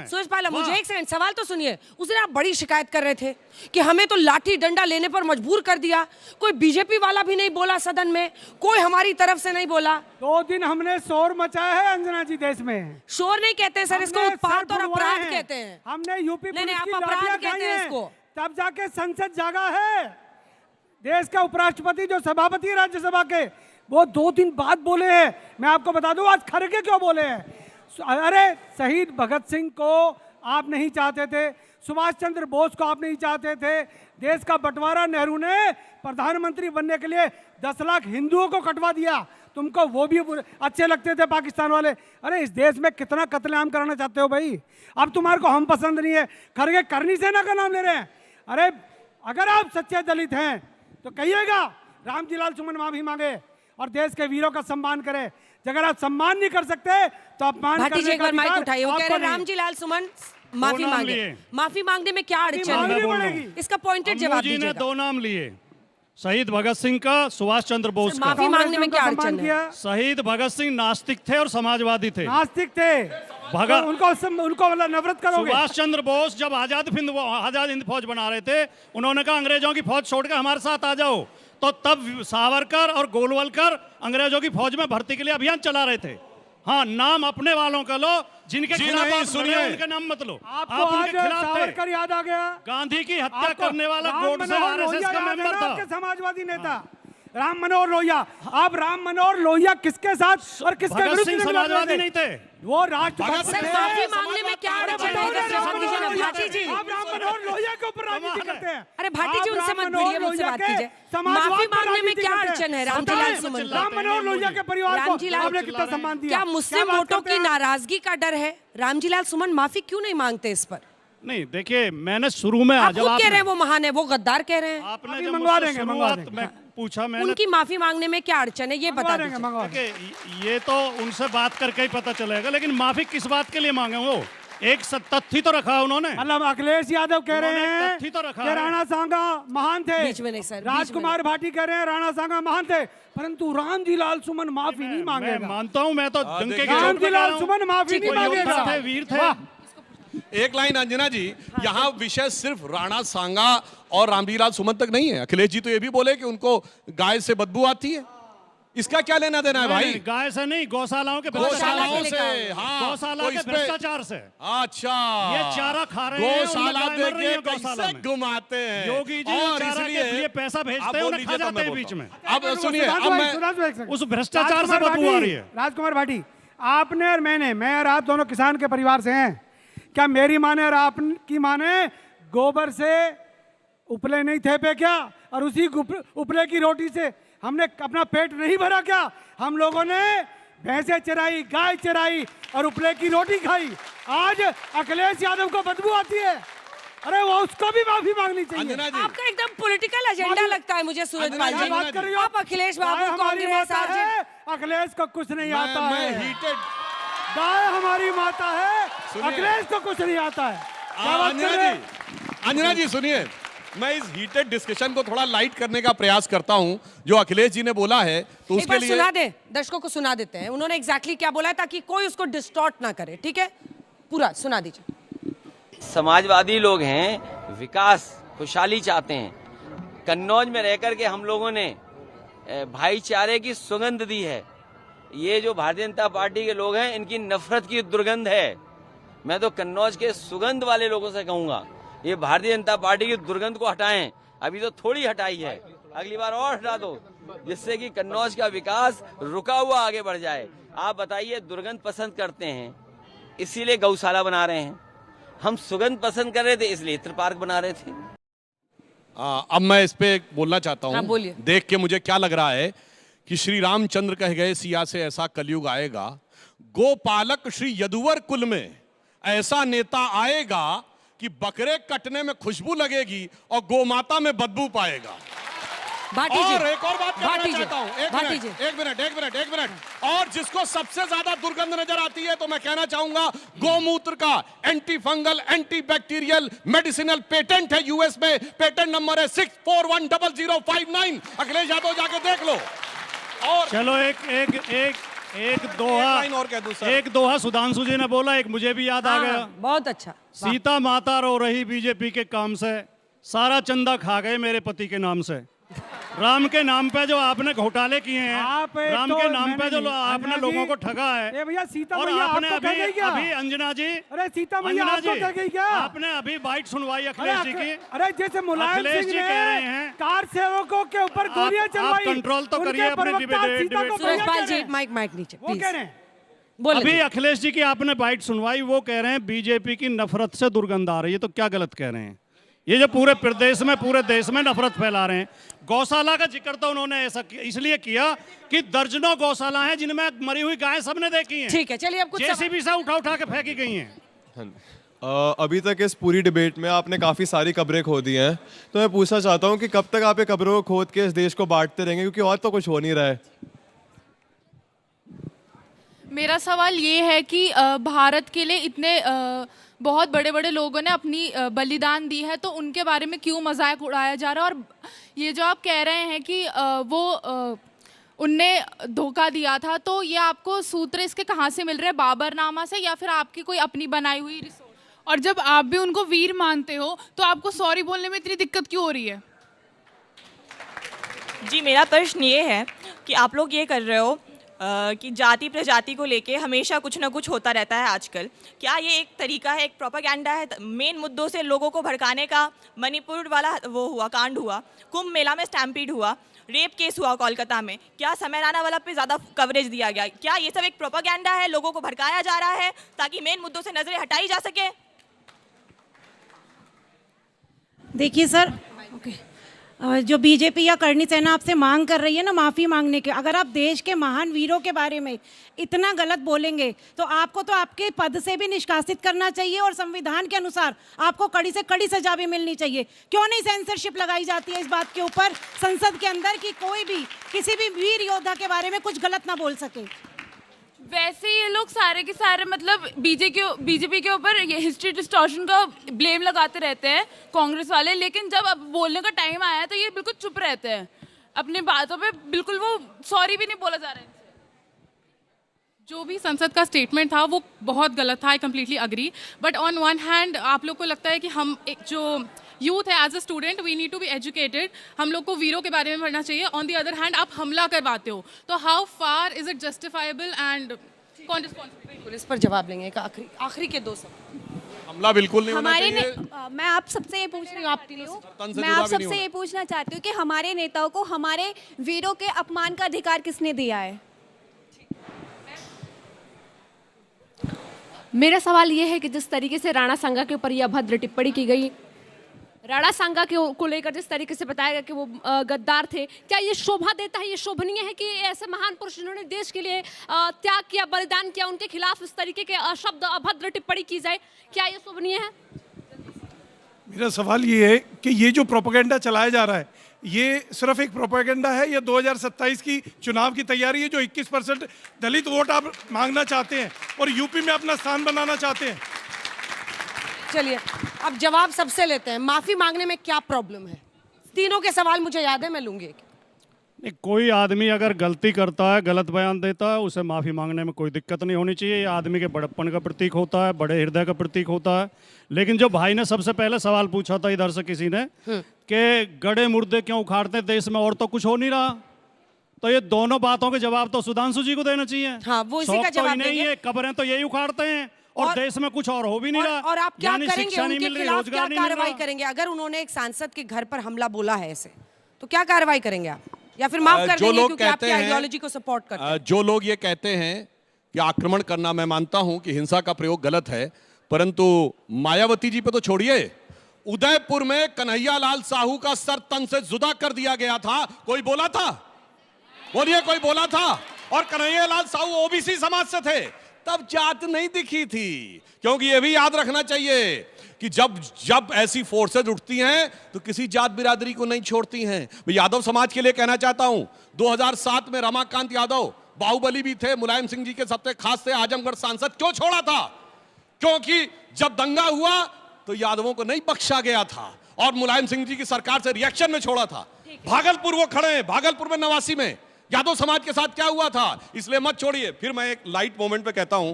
सूरज पाल अम्मू जी, एक सेकंड, सवाल तो सुनिए। उस दिन आप बड़ी शिकायत कर रहे थे कि हमें तो लाठी डंडा लेने पर मजबूर कर दिया, कोई बीजेपी वाला भी नहीं बोला सदन में, कोई हमारी तरफ से नहीं बोला। 2 दिन हमने शोर मचाया है अंजना जी देश में। शोर नहीं कहते सर, इसको हमने उत्पात सर और बुलवाए अपराध हैं। कहते हैं। हमने यूपी नहीं, पुलिस आप की अपराध लाठियां कहते खाई हैं हैं। इसको। तब जाके संसद जागा है। देश का उपराष्ट्रपति जो सभापति है राज्यसभा के, वो 2 दिन बाद बोले हैं। मैं आपको बता दूं आज खड़गे क्यों बोले हैं। अरे शहीद भगत सिंह को आप नहीं चाहते थे, सुभाष चंद्र बोस को आप नहीं चाहते थे। देश का बंटवारा नेहरू ने प्रधानमंत्री बनने के लिए 10 लाख हिंदुओं को कटवा दिया। तुमको वो भी अच्छे लगते थे पाकिस्तान वाले। अरे इस देश में कितना कत्लेआम कराना चाहते हो भाई? अब तुम्हारे को हम पसंद नहीं है, खड़गे करनी सेना का नाम ले रहे हैं। अरे अगर आप सच्चे दलित हैं तो कहिएगा रामजी लाल सुमन माफी मांगे और देश के वीरों का सम्मान करे। अगर आप सम्मान नहीं कर सकते तो अपमान भाटी जी एक बार माइक उठाइए। वो कह रहे आपको नहीं। रामजी लाल सुमन माफी मांगे। माफी मांगने में क्या अड़चन मांगनी है? पड़ेगी। इसका पॉइंटेड जवाब जी ने दीजिएगा। 2 नाम लिए, शहीद भगत सिंह का, सुभाष चंद्र बोस का। माफी मांगने में क्या अड़चन है? शहीद भगत सिंह नास्तिक थे और समाजवादी थे। नास्तिक थे, भगत उनको नफरत करोगे। सुभाष चंद्र बोस जब आजाद हिंद फौज बना रहे थे, उन्होंने कहा अंग्रेजों की फौज छोड़कर हमारे साथ आ जाओ। तो तब सावरकर और गोलवलकर अंग्रेजों की फौज में भर्ती के लिए अभियान चला रहे थे। हाँ, नाम अपने वालों का लो, जिनके खिलाफ आप सुनिए उनके नाम मत लो। आपको आप उनके आज खिलाफ थे। सावरकर याद आ गया। गांधी की हत्या आपको करने वाला राम गोडसे मनोहर आरएसएस लोहिया का याद है मेंबर ना, था। आपके समाजवादी नेता राम मनोहर लोहिया। आप राम मनोहर लोहिया किसके साथ और किसके भगत विरुद्ध सिंह लड़ रहे समाजवादी नहीं थे। वो राष्ट्रभक्त सर थे। माफी मांगने में क्या अड़चन है? इधर से जवाब दीजिए ना भाटी जी। आप राम मनोहर लोहिया के ऊपर राजनीति करते हैं। अरे भाटी जी आप उनसे राम मत मनोहर भिड़िए, मुझसे लोहिया बात के कीजिए। समाजवाद माफी पर मांगने में राजनीति क्या करते हैं। अड़चन है? रामजी लाल बताएं, सुमन राम मनोहर लोहिया के परिवार को रामजी लाल आपने कितना सम्मान दिया? क्या मुस्लिम क्या बात वोटों करते की हैं? नाराजगी का डर है? रामजी लाल सुमन माफी क्यों नहीं मांगते इस पर? नहीं देखिए, मैंने शुरू में आप खुद कह रहे हैं वो महान है, वो गद्दार कह रहे हैं। आपने जब मंगवा देंगे मैं पूछा, मैंने उनकी माफी मांगने में क्या अड़चन है ये बता दीजिए। देखिए ये तो उनसे बात करके ही पता चलेगा, लेकिन माफी किस बात के लिए मांगे वो? एक तथ्य तो रखा है उन्होंने। मतलब अखिलेश यादव कह रहे हैं तथ्य तो रखा कि राणा सांगा महान थे, बीच में नहीं सर, राजकुमार भाटी कह रहे हैं राणा सांगा महान थे, परंतु रामजीलाल सुमन माफी नहीं मांगेगा। मैं मानता हूं, मैं तो डंके के रामजीलाल सुमन माफी नहीं मांगेगा। वीर थे। एक लाइन अंजना जी, यहाँ विषय सिर्फ राणा सांगा और रामजीलाल सुमन तक नहीं है। अखिलेश जी तो ये भी बोले कि उनको गाय से बदबू आती है। इसका क्या लेना देना है भाई? गाय से नहीं, गौशालाओं के गौशालाओं से, हाँ, गौशाला के भ्रष्टाचार से। अच्छा, ये चारा खा रहे हैं, गौशाला देखिए कैसे घुमाते हैं योगी जी, और इसलिए पैसा भेजते हैं, उन्हें खा जाते हैं बीच में। अब सुनिए, अब मैं उस भ्रष्टाचार से बदबू आ रही है। राजकुमार भाटी, आपने और मैं और आप दोनों किसान के परिवार से हैं। क्या मेरी माँ ने और आपकी माँ ने गोबर से उपले नहीं थे पे क्या? और उसी उपले की रोटी से हमने अपना पेट नहीं भरा क्या? हम लोगों ने भैंसे चराई, गाय चराई और उपले की रोटी खाई। आज अखिलेश यादव को बदबू आती है, अरे वो उसको भी माफी मांगनी चाहिए। आपका एकदम पॉलिटिकल एजेंडा लगता है मुझे सूरजपाल जी। बात कर रही हो आप अखिलेश बाबू कांग्रेस है, अखिलेश को कुछ नहीं आता है। गाय हमारी माता है, अखिलेश को कुछ नहीं आता है। अंजना जी सुनिए, मैं इस हीटेड डिस्कशन को थोड़ा लाइट करने का प्रयास करता हूं। जो अखिलेश जी ने बोला है तो उसके लिए सुना दे, दर्शकों को सुना देते हैं उन्होंने एग्जैक्टली क्या बोला है, ताकि कोई उसको डिस्टॉर्ट ना करे। ठीक है, पूरा सुना दीजिए। समाजवादी लोग हैं, विकास खुशहाली चाहते हैं। कन्नौज में रहकर के हम लोगों ने भाईचारे की सुगंध दी है। ये जो भारतीय जनता पार्टी के लोग हैं, इनकी नफरत की दुर्गंध है। मैं तो कन्नौज के सुगंध वाले लोगों से कहूंगा, ये भारतीय जनता पार्टी की दुर्गंध को हटाएं। अभी तो थोड़ी हटाई है, अगली बार और हटा दो, जिससे कि कन्नौज का विकास रुका हुआ आगे बढ़ जाए। आप बताइए, दुर्गंध पसंद करते हैं इसीलिए गौशाला बना रहे हैं, हम सुगंध पसंद कर रहे थे इसलिए इत्र पार्क बना रहे थे। अब मैं इस पे बोलना चाहता हूँ। बोलिए। देख के मुझे क्या लग रहा है कि श्री रामचंद्र कह गए सिया से ऐसा कलयुग आएगा, गोपालक श्री यदुवर कुल में ऐसा नेता आएगा कि बकरे कटने में खुशबू लगेगी और गोमाता में बदबू पाएगा। और एक और बात कहना चाहता हूं, एक मिनट। और जिसको सबसे ज्यादा दुर्गंध नजर आती है तो मैं कहना चाहूंगा, गोमूत्र का anti fungal, anti bacterial medicinal patent है यूएस में। पेटेंट नंबर है 6410059। अखिलेश यादव जाके देख लो। और चलो एक दोहा सुधांशु जी ने बोला, एक मुझे भी याद आ गया। बहुत अच्छा। सीता माता रो रही बीजेपी के काम से, सारा चंदा खा गए मेरे पति के नाम से। राम के नाम पे जो आपने घोटाले किए हैं, राम के नाम पे जो आपने लोगों को ठगा है, भैया सीता और मैया आपने आपको कह गई क्या? अभी अंजना जी, अरे सीता मैया आपको कह गई क्या? आपने अभी बाइट सुनवाई अखिलेश जी की। अरे जैसे मुलायम सिंह ने कार सेवकों के ऊपर गोलियां चलवाई, कंट्रोल तो करिए अपने डिबेट। सूरजपाल जी माइक नीचे वो कह रहे हैं। अभी अखिलेश जी की आपने बाइट सुनवाई, वो कह रहे हैं बीजेपी की नफरत से दुर्गंध आ रही है। तो क्या गलत कह रहे हैं? ये जो पूरे प्रदेश में, पूरे देश में नफरत फैला रहे हैं। गौशाला का जिक्र तो उन्होंने ऐसा इसलिए किया कि दर्जनों गौशाला हैं जिनमें मरी हुई गायें सबने देखी हैं। ठीक है, चलिए अब कुछ जेसीबी से उठा के फेंकी गई हैं। अभी तक इस पूरी डिबेट में आपने काफ़ी सारी कब्रें खो दी हैं, तो मैं पूछना चाहता हूं कि कब तक आप ये कब्रों को खोद के इस देश को बांटते रहेंगे, क्योंकि और तो कुछ हो नहीं रहा है। मेरा सवाल ये है कि भारत के लिए इतने बहुत बड़े बड़े लोगों ने अपनी बलिदान दी है, तो उनके बारे में क्यों मजाक उड़ाया जा रहा है? और ये जो आप कह रहे हैं कि उनने धोखा दिया था, तो ये आपको सूत्र इसके कहाँ से मिल रहे हैं? बाबरनामा से या फिर आपकी कोई अपनी बनाई हुई रिसोर्स? और जब आप भी उनको वीर मानते हो तो आपको सॉरी बोलने में इतनी दिक्कत क्यों हो रही है? जी, मेरा प्रश्न ये है कि आप लोग ये कर रहे हो कि जाति प्रजाति को लेके हमेशा कुछ ना कुछ होता रहता है आजकल। क्या ये एक तरीका है, एक प्रोपेगेंडा है मेन मुद्दों से लोगों को भड़काने का? मणिपुर वाला वो हुआ, कांड हुआ, कुंभ मेला में स्टैम्पीड हुआ, रेप केस हुआ कोलकाता में, क्या समय राणा वाला पे ज़्यादा कवरेज दिया गया? क्या ये सब एक प्रोपेगेंडा है, लोगों को भड़काया जा रहा है ताकि मेन मुद्दों से नजरें हटाई जा सके? देखिए सर, जो बीजेपी या करणी सेना आपसे मांग कर रही है ना माफ़ी मांगने की, अगर आप देश के महान वीरों के बारे में इतना गलत बोलेंगे तो आपको तो आपके पद से भी निष्कासित करना चाहिए और संविधान के अनुसार आपको कड़ी से कड़ी सजा भी मिलनी चाहिए। क्यों नहीं सेंसरशिप लगाई जाती है इस बात के ऊपर संसद के अंदर कि कोई भी किसी भी वीर योद्धा के बारे में कुछ गलत ना बोल सके? वैसे ये लोग सारे के सारे मतलब बीजेपी के ऊपर ये हिस्ट्री डिस्टॉर्शन का ब्लेम लगाते रहते हैं कांग्रेस वाले, लेकिन जब अब बोलने का टाइम आया है तो ये बिल्कुल चुप रहते हैं अपनी बातों पे, बिल्कुल वो सॉरी भी नहीं बोला जा रहा है। जो भी संसद का स्टेटमेंट था वो बहुत गलत था, I completely agree, but on one hand आप लोग को लगता है कि हम एक जो यूथ है as a student we need to be educated, हम लोग को वीरों के बारे में पढ़ना चाहिए। ऑन दी अदर हैंड आप हमला करवाते हो तो how far is it justifiable and कौन रिस्पॉन्सिबल? पुलिस पर जवाब लेंगे एक आखिरी के 2 सवाल। हमला बिल्कुल नहीं होना चाहिए। मैं आप सबसे ये पूछ रही हूँ, मैं आप सबसे ये पूछना चाहती हूँ कि हमारे नेताओं को हमारे वीरों के अपमान का अधिकार किसने दिया है? मेरा सवाल ये है कि जिस तरीके से राणा सांगा के ऊपर यह अभद्र टिप्पणी की गई, राणा सांगा को लेकर जिस तरीके से बताया गया कि वो गद्दार थे, क्या ये शोभा देता है, ये शोभनीय है कि ऐसे महान पुरुष जिन्होंने देश के लिए त्याग किया, बलिदान किया, उनके खिलाफ इस तरीके के शब्द अभद्र टिप्पणी की जाए, क्या ये शोभनीय है? मेरा सवाल ये है कि ये जो प्रोपेगेंडा चलाया जा रहा है ये सिर्फ एक प्रोपेगेंडा है या 2027 की चुनाव की तैयारी है? जो 21% दलित वोट आप मांगना चाहते हैं और यूपी में अपना स्थान बनाना चाहते हैं? चलिए अब जवाब सबसे लेते हैं। माफी मांगने में क्या प्रॉब्लम है? तीनों के सवाल मुझे याद है, मैं लूंगी। नहीं, कोई आदमी अगर गलती करता है, गलत बयान देता है, उसे माफ़ी मांगने में कोई दिक्कत नहीं होनी चाहिए। ये आदमी के बड़प्पन का प्रतीक होता है, बड़े हृदय का प्रतीक होता है। लेकिन जो भाई ने सबसे पहले सवाल पूछा था इधर से किसी ने कि गड़े मुर्दे क्यों उखाड़ते देश में और तो कुछ हो नहीं रहा, तो ये दोनों बातों के जवाब तो सुधांशु जी को देना चाहिए। हाँ, वो इसी का जवाब नहीं है, कब्रें तो यही उखाड़ते हैं और देश में कुछ और हो भी नहीं रहा। और आप क्या करेंगे, शिक्षा नहीं उनके मिल रही, खिलाफ रोजगार क्या नहीं मिल कार्रवाई रहा। करेंगे? अगर उन्होंने एक सांसद के घर पर हमला बोला है ऐसे, तो क्या कार्रवाई करेंगे आप, या फिर माफ कर देंगे क्योंकि आपकी आइडियोलॉजी को सपोर्ट करते हैं? जो लोग ये कहते हैं कि आक्रमण करना, मैं मानता हूं कि हिंसा का प्रयोग गलत है, परंतु मायावती जी पे तो छोड़िए, उदयपुर में कन्हैया लाल साहू का सर तन से जुदा कर दिया गया था, कोई बोला था? बोलिए, कोई बोला था? और कन्हैया लाल साहू ओबीसी समाज से थे, तब जात नहीं दिखी थी। क्योंकि ये भी याद रखना चाहिए कि जब ऐसी फोर्सेज उठती हैं तो किसी जात बिरादरी को नहीं छोड़ती हैं। मैं यादव समाज के लिए कहना चाहता हूं, 2007 में रमाकांत यादव बाहुबली भी थे, मुलायम सिंह जी के सबसे खास थे, आजमगढ़ सांसद, क्यों छोड़ा था? क्योंकि जब दंगा हुआ तो यादवों को नहीं बख्शा गया था और मुलायम सिंह जी की सरकार से रिएक्शन में छोड़ा था। भागलपुर वो खड़े हैं, भागलपुर में 89 में यादव समाज के साथ क्या हुआ था, इसलिए मत छोड़िए। फिर मैं एक लाइट मोमेंट पे कहता हूं,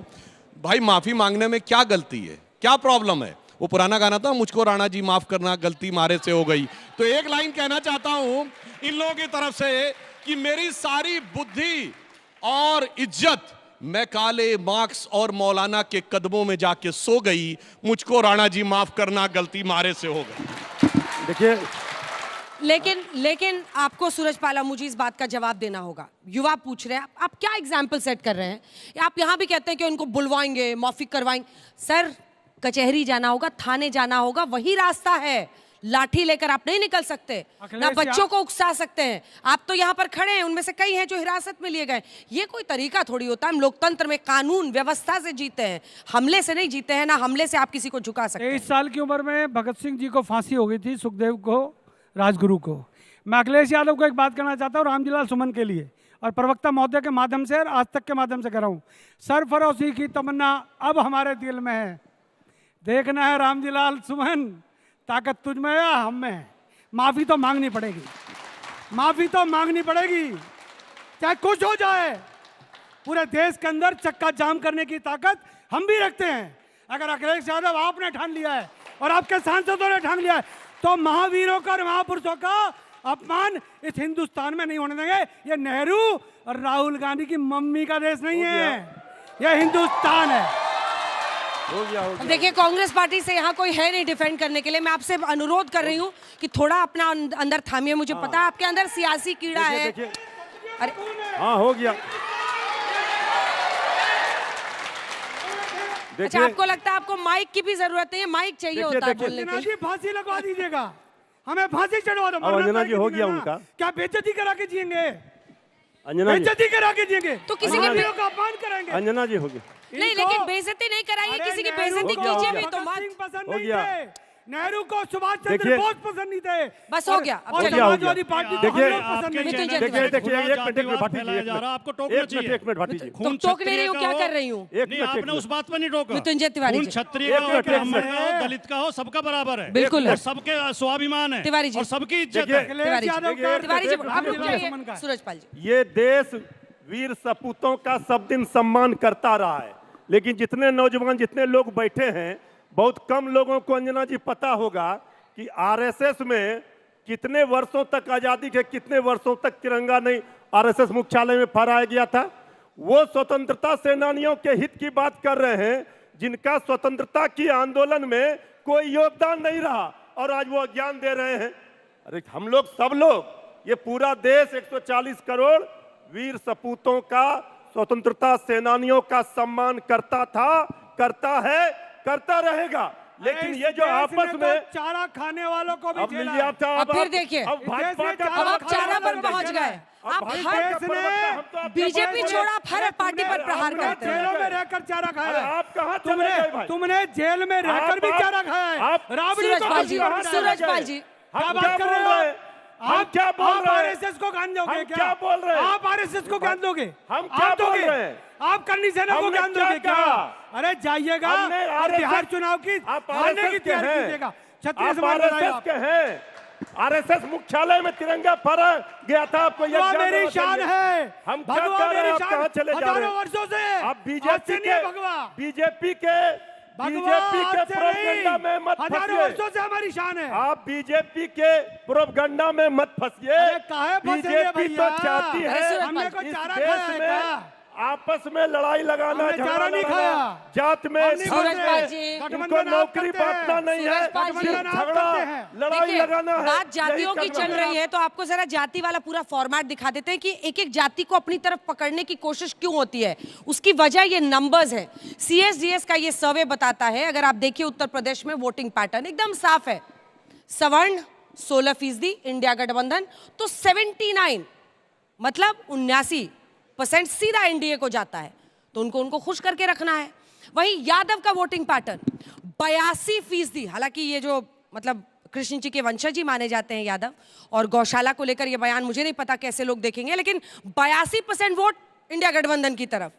भाई माफी मांगने में क्या गलती है, क्या प्रॉब्लम है? वो पुराना गाना था, मुझको राणा जी माफ करना, गलती मारे से हो गई। तो एक लाइन कहना चाहता हूं इन लोगों की तरफ से कि मेरी सारी बुद्धि और इज्जत मैं काले मार्क्स और मौलाना के कदमों में जाके सो गई, मुझको राणा जी माफ करना, गलती मारे से हो गई। देखिए, लेकिन आपको सूरजपाल मुझे इस बात का जवाब देना होगा। युवा पूछ रहे हैं, आप क्या एग्जाम्पल सेट कर रहे हैं? आप यहाँ भी कहते हैं कि उनको बुलवाएंगे, माफी करवाएंगे। सर, कचहरी जाना होगा, थाने जाना होगा, वही रास्ता है। लाठी लेकर आप नहीं निकल सकते, ना बच्चों को उकसा सकते हैं। आप तो यहाँ पर खड़े हैं, उनमें से कई हैं जो हिरासत में लिए गए। ये कोई तरीका थोड़ी होता है। हम लोकतंत्र में कानून व्यवस्था से जीते हैं, हमले से नहीं जीते हैं। ना हमले से आप किसी को झुका सकते हैं। 23 साल की उम्र में भगत सिंह जी को फांसी हो गई थी, सुखदेव को, राजगुरु को। मैं अखिलेश यादव को एक बात कहना चाहता हूँ, रामजीलाल सुमन के लिए और प्रवक्ता महोदय के माध्यम से और आज तक के माध्यम से कर रहा हूँ, सरफरोशी की तमन्ना अब हमारे दिल में है। देखना है रामजीलाल सुमन, ताकत तुझ में है या हम में है। माफी तो मांगनी पड़ेगी, माफी तो मांगनी पड़ेगी, चाहे कुछ हो जाए। पूरे देश के अंदर चक्का जाम करने की ताकत हम भी रखते हैं। अगर अखिलेश यादव आपने ठान लिया है और आपके सांसदों ने ठान लिया है तो महावीरों का और महापुरुषों का अपमान इस हिंदुस्तान में नहीं होने देंगे। ये नेहरू और राहुल गांधी की मम्मी का देश नहीं है, यह हिंदुस्तान है। हो गया। देखिए, कांग्रेस पार्टी से यहाँ कोई है नहीं डिफेंड करने के लिए। मैं आपसे अनुरोध कर रही हूँ कि थोड़ा अपना अंदर थामिए। मुझे पता है आपके अंदर सियासी कीड़ा है। अरे हाँ, हो गया। अच्छा, आपको लगता है आपको माइक की भी जरूरत नहीं है? माइक चाहिए होता है बोलने के लिए। फांसी लगवा दीजिएगा, हमें फांसी चढ़वा दो। अंजना जी हो गया उनका, क्या बेइज्जती करा के जिएंगे? अंजना जी बेइज्जती करा के जिएंगे तो किसी के का अपमान करेंगे? अंजना जी हो गया। नहीं, लेकिन बेइज्जती नहीं कराइए, किसी की बेइज्जती कीजिए भी तो मत। पसंद हो नहीं गया। थे, नेहरू को सुभाष चंद्र देखिए- बोस पसंद नहीं थे। बस हो गया, अब और चलिए। समाजवादी पार्टी को देखिए- हम लोग पसंद नहीं थे। देखिए एक मिनट भट्टी जी, आपको टोकना चाहिए। एक मिनट भट्टी जी, तुम टोक नहीं रही हो, क्या कर रही हूँ? नहीं, आपने उस बात पर नहीं टोका। मृत्युंजय तिवारी जी। क्षत्रिय का हो, ब्राह्मण का हो, दलित का हो, सबका बराबर है। बिल्कुल। और सबके स्वाभिमान है तिवारी जी। और सबकी इज्जत है। तिवारी जी, आप रुक जाइए। सूरजपाल जी, ये देश वीर सपूतों का सब दिन सम्मान करता रहा है, लेकिन जितने नौजवान, जितने लोग बैठे हैं, बहुत कम लोगों को अंजना जी पता होगा कि आरएसएस में कितने वर्षों तक आजादी के कितने वर्षों तक तिरंगा नहीं आरएसएस मुख्यालय में फहराया गया था। वो स्वतंत्रता सेनानियों के हित की बात कर रहे हैं जिनका स्वतंत्रता की आंदोलन में कोई योगदान नहीं रहा, और आज वो ज्ञान दे रहे हैं। अरे हम लोग, सब लोग, ये पूरा देश 140 करोड़ वीर सपूतों का, स्वतंत्रता सेनानियों का सम्मान करता था, करता है, करता रहेगा। लेकिन ये जो आपस में चारा खाने वालों को भी अब झेला लीजिए, है। अब फिर देखिए, अब भाजपा का अब आप चारा पर पहुंच गए। आप हर बीजेपी छोड़ा, आप हर पार्टी पर प्रहार करते हैं। जेलों में रहकर चारा खाया। आप कहाँ चले गए भाई? तुमने जेल में रहकर भी चारा खाया है। राबड़ी को सूरजपाल जी, सूरजपाल जी, क्या बात कर रहे हो? आप क्या बोल रहे हैं? आरएसएस को ज्ञान दोगे? क्या बोल रहे हैं? आप आरएसएस को ज्ञान दोगे? हम क्या बोल रहे हैं? आप करनी सेना को हमने ज्ञान क्या दोगे क्या? कहा? अरे जाइएगा और बिहार चुनाव की हारने की तैयारी कीजिएगा। छत्तीस समाज आरएसएस के हैं, आरएसएस मुख्यालय में तिरंगा फहरा गया था। आपको ये भगवा मेरी शान है। हम क्या भगवा कर रहे हैं? मेरी आप शान कहाँ चले जा रहे हजारों हैं? वर्षों से आप बीजेपी के भगवा प्रोपगंडा में मत हजारों फंसिए। वर्षों से हमारी शान है। आप बीजेपी के प्रोपगंडा में मत फंसिए। काहे फंसेंगे बीजेपी तो भैया? चाहती है हमने कोई इस चारा देश खाया है में क्या? आपस में लड़ाई लगाना, हमने झगड़ा चारा नहीं लगाना, खाया। जात में, सूरजपाल जी, उनको नौकरी बांटना नहीं है, सूरजपाल जी, सिर्फ झगड़ा लड़ाई देखिए, लगाना है। बात जातियों की यही चल करना रही है, तो आपको जरा जाति वाला पूरा फॉर्मेट दिखा देते हैं कि एक एक जाति को अपनी तरफ पकड़ने की कोशिश क्यों होती है। उसकी वजह ये नंबर्स है। CSDS का ये सर्वे बताता है, अगर आप देखिए उत्तर प्रदेश में वोटिंग पैटर्न एकदम साफ है। सवर्ण 16%, इंडिया गठबंधन तो 79, मतलब 79% सीधा एनडीए को जाता है, तो उनको खुश करके रखना है। वहीं यादव का वोटिंग पैटर्न 82%, हालांकि ये जो मतलब कृष्ण जी के वंशज ही माने जाते हैं यादव, और गौशाला को लेकर ये बयान मुझे नहीं पता कैसे लोग देखेंगे, लेकिन 82% वोट इंडिया गठबंधन की तरफ,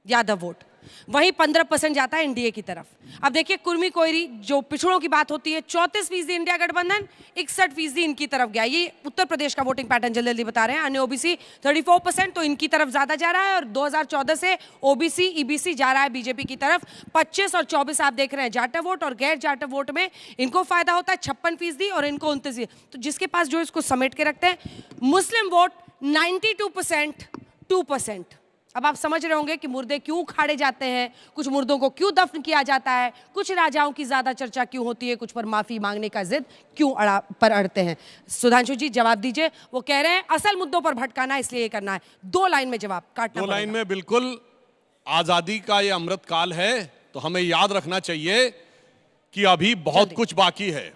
यादव वोट। वहीं 15% जाता है एनडीए की तरफ। अब देखिए कुर्मी कोयरी, जो पिछड़ों की बात होती है, 34% इंडिया गठबंधन, 61% इनकी तरफ गया। ये उत्तर प्रदेश का वोटिंग पैटर्न जल्दी जल्दी बता रहे हैं। अन्य ओबीसी 34%, तो इनकी तरफ ज्यादा जा रहा है, और 2014 से ओबीसी ईबीसी जा रहा है बीजेपी की तरफ। 25 और 24 आप देख रहे हैं जाटव वोट, और गैर जाटव वोट में इनको फायदा होता है 56% और इनको 29%। तो जिसके पास जो इसको समेट के रखते हैं। मुस्लिम वोट 92%, 2%। अब आप समझ रहे होंगे कि मुर्दे क्यों उखाड़े जाते हैं, कुछ मुर्दों को क्यों दफन किया जाता है, कुछ राजाओं की ज्यादा चर्चा क्यों होती है, कुछ पर माफी मांगने का जिद क्यों अड़ते हैं। सुधांशु जी जवाब दीजिए। वो कह रहे हैं असल मुद्दों पर भटकाना, इसलिए ये करना है। 2 लाइन में जवाब काटना। 2 लाइन में बिल्कुल। आजादी का ये अमृत काल है, तो हमें याद रखना चाहिए कि अभी बहुत कुछ बाकी है।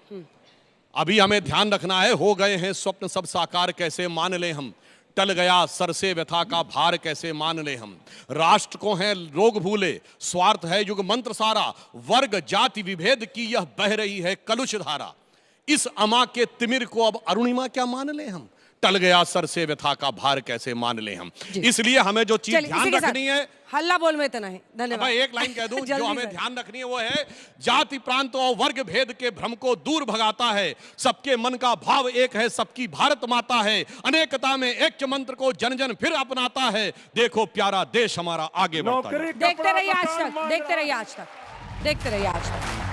अभी हमें ध्यान रखना है, हो गए हैं स्वप्न सब साकार, कैसे मान ले हम, टल गया सर से व्यथा का भार, कैसे मान ले हम। राष्ट्र को है लोग भूले, स्वार्थ है युग मंत्र सारा, वर्ग जाति विभेद की यह बह रही है कलुष धारा। इस अमा के तिमिर को अब अरुणिमा क्या मान ले हम, टल गया सर से व्यथा का भार, कैसे मान ले हम। इसलिए हमें जो चीज ध्यान रखनी है, हल्ला बोल में इतना है। धन्यवाद। एक लाइन कह दूं, जो हमें ध्यान रखनी है वो है जाति प्रांत और वर्ग भेद के भ्रम को दूर भगाता है। सबके मन का भाव एक है, सबकी भारत माता है, अनेकता में ऐक्य मंत्र को जन जन फिर अपनाता है। देखो प्यारा देश हमारा आगे बढ़ता है। देखते रहिए आज तक, देखते रहिए आज तक, देखते रहिए आज तक।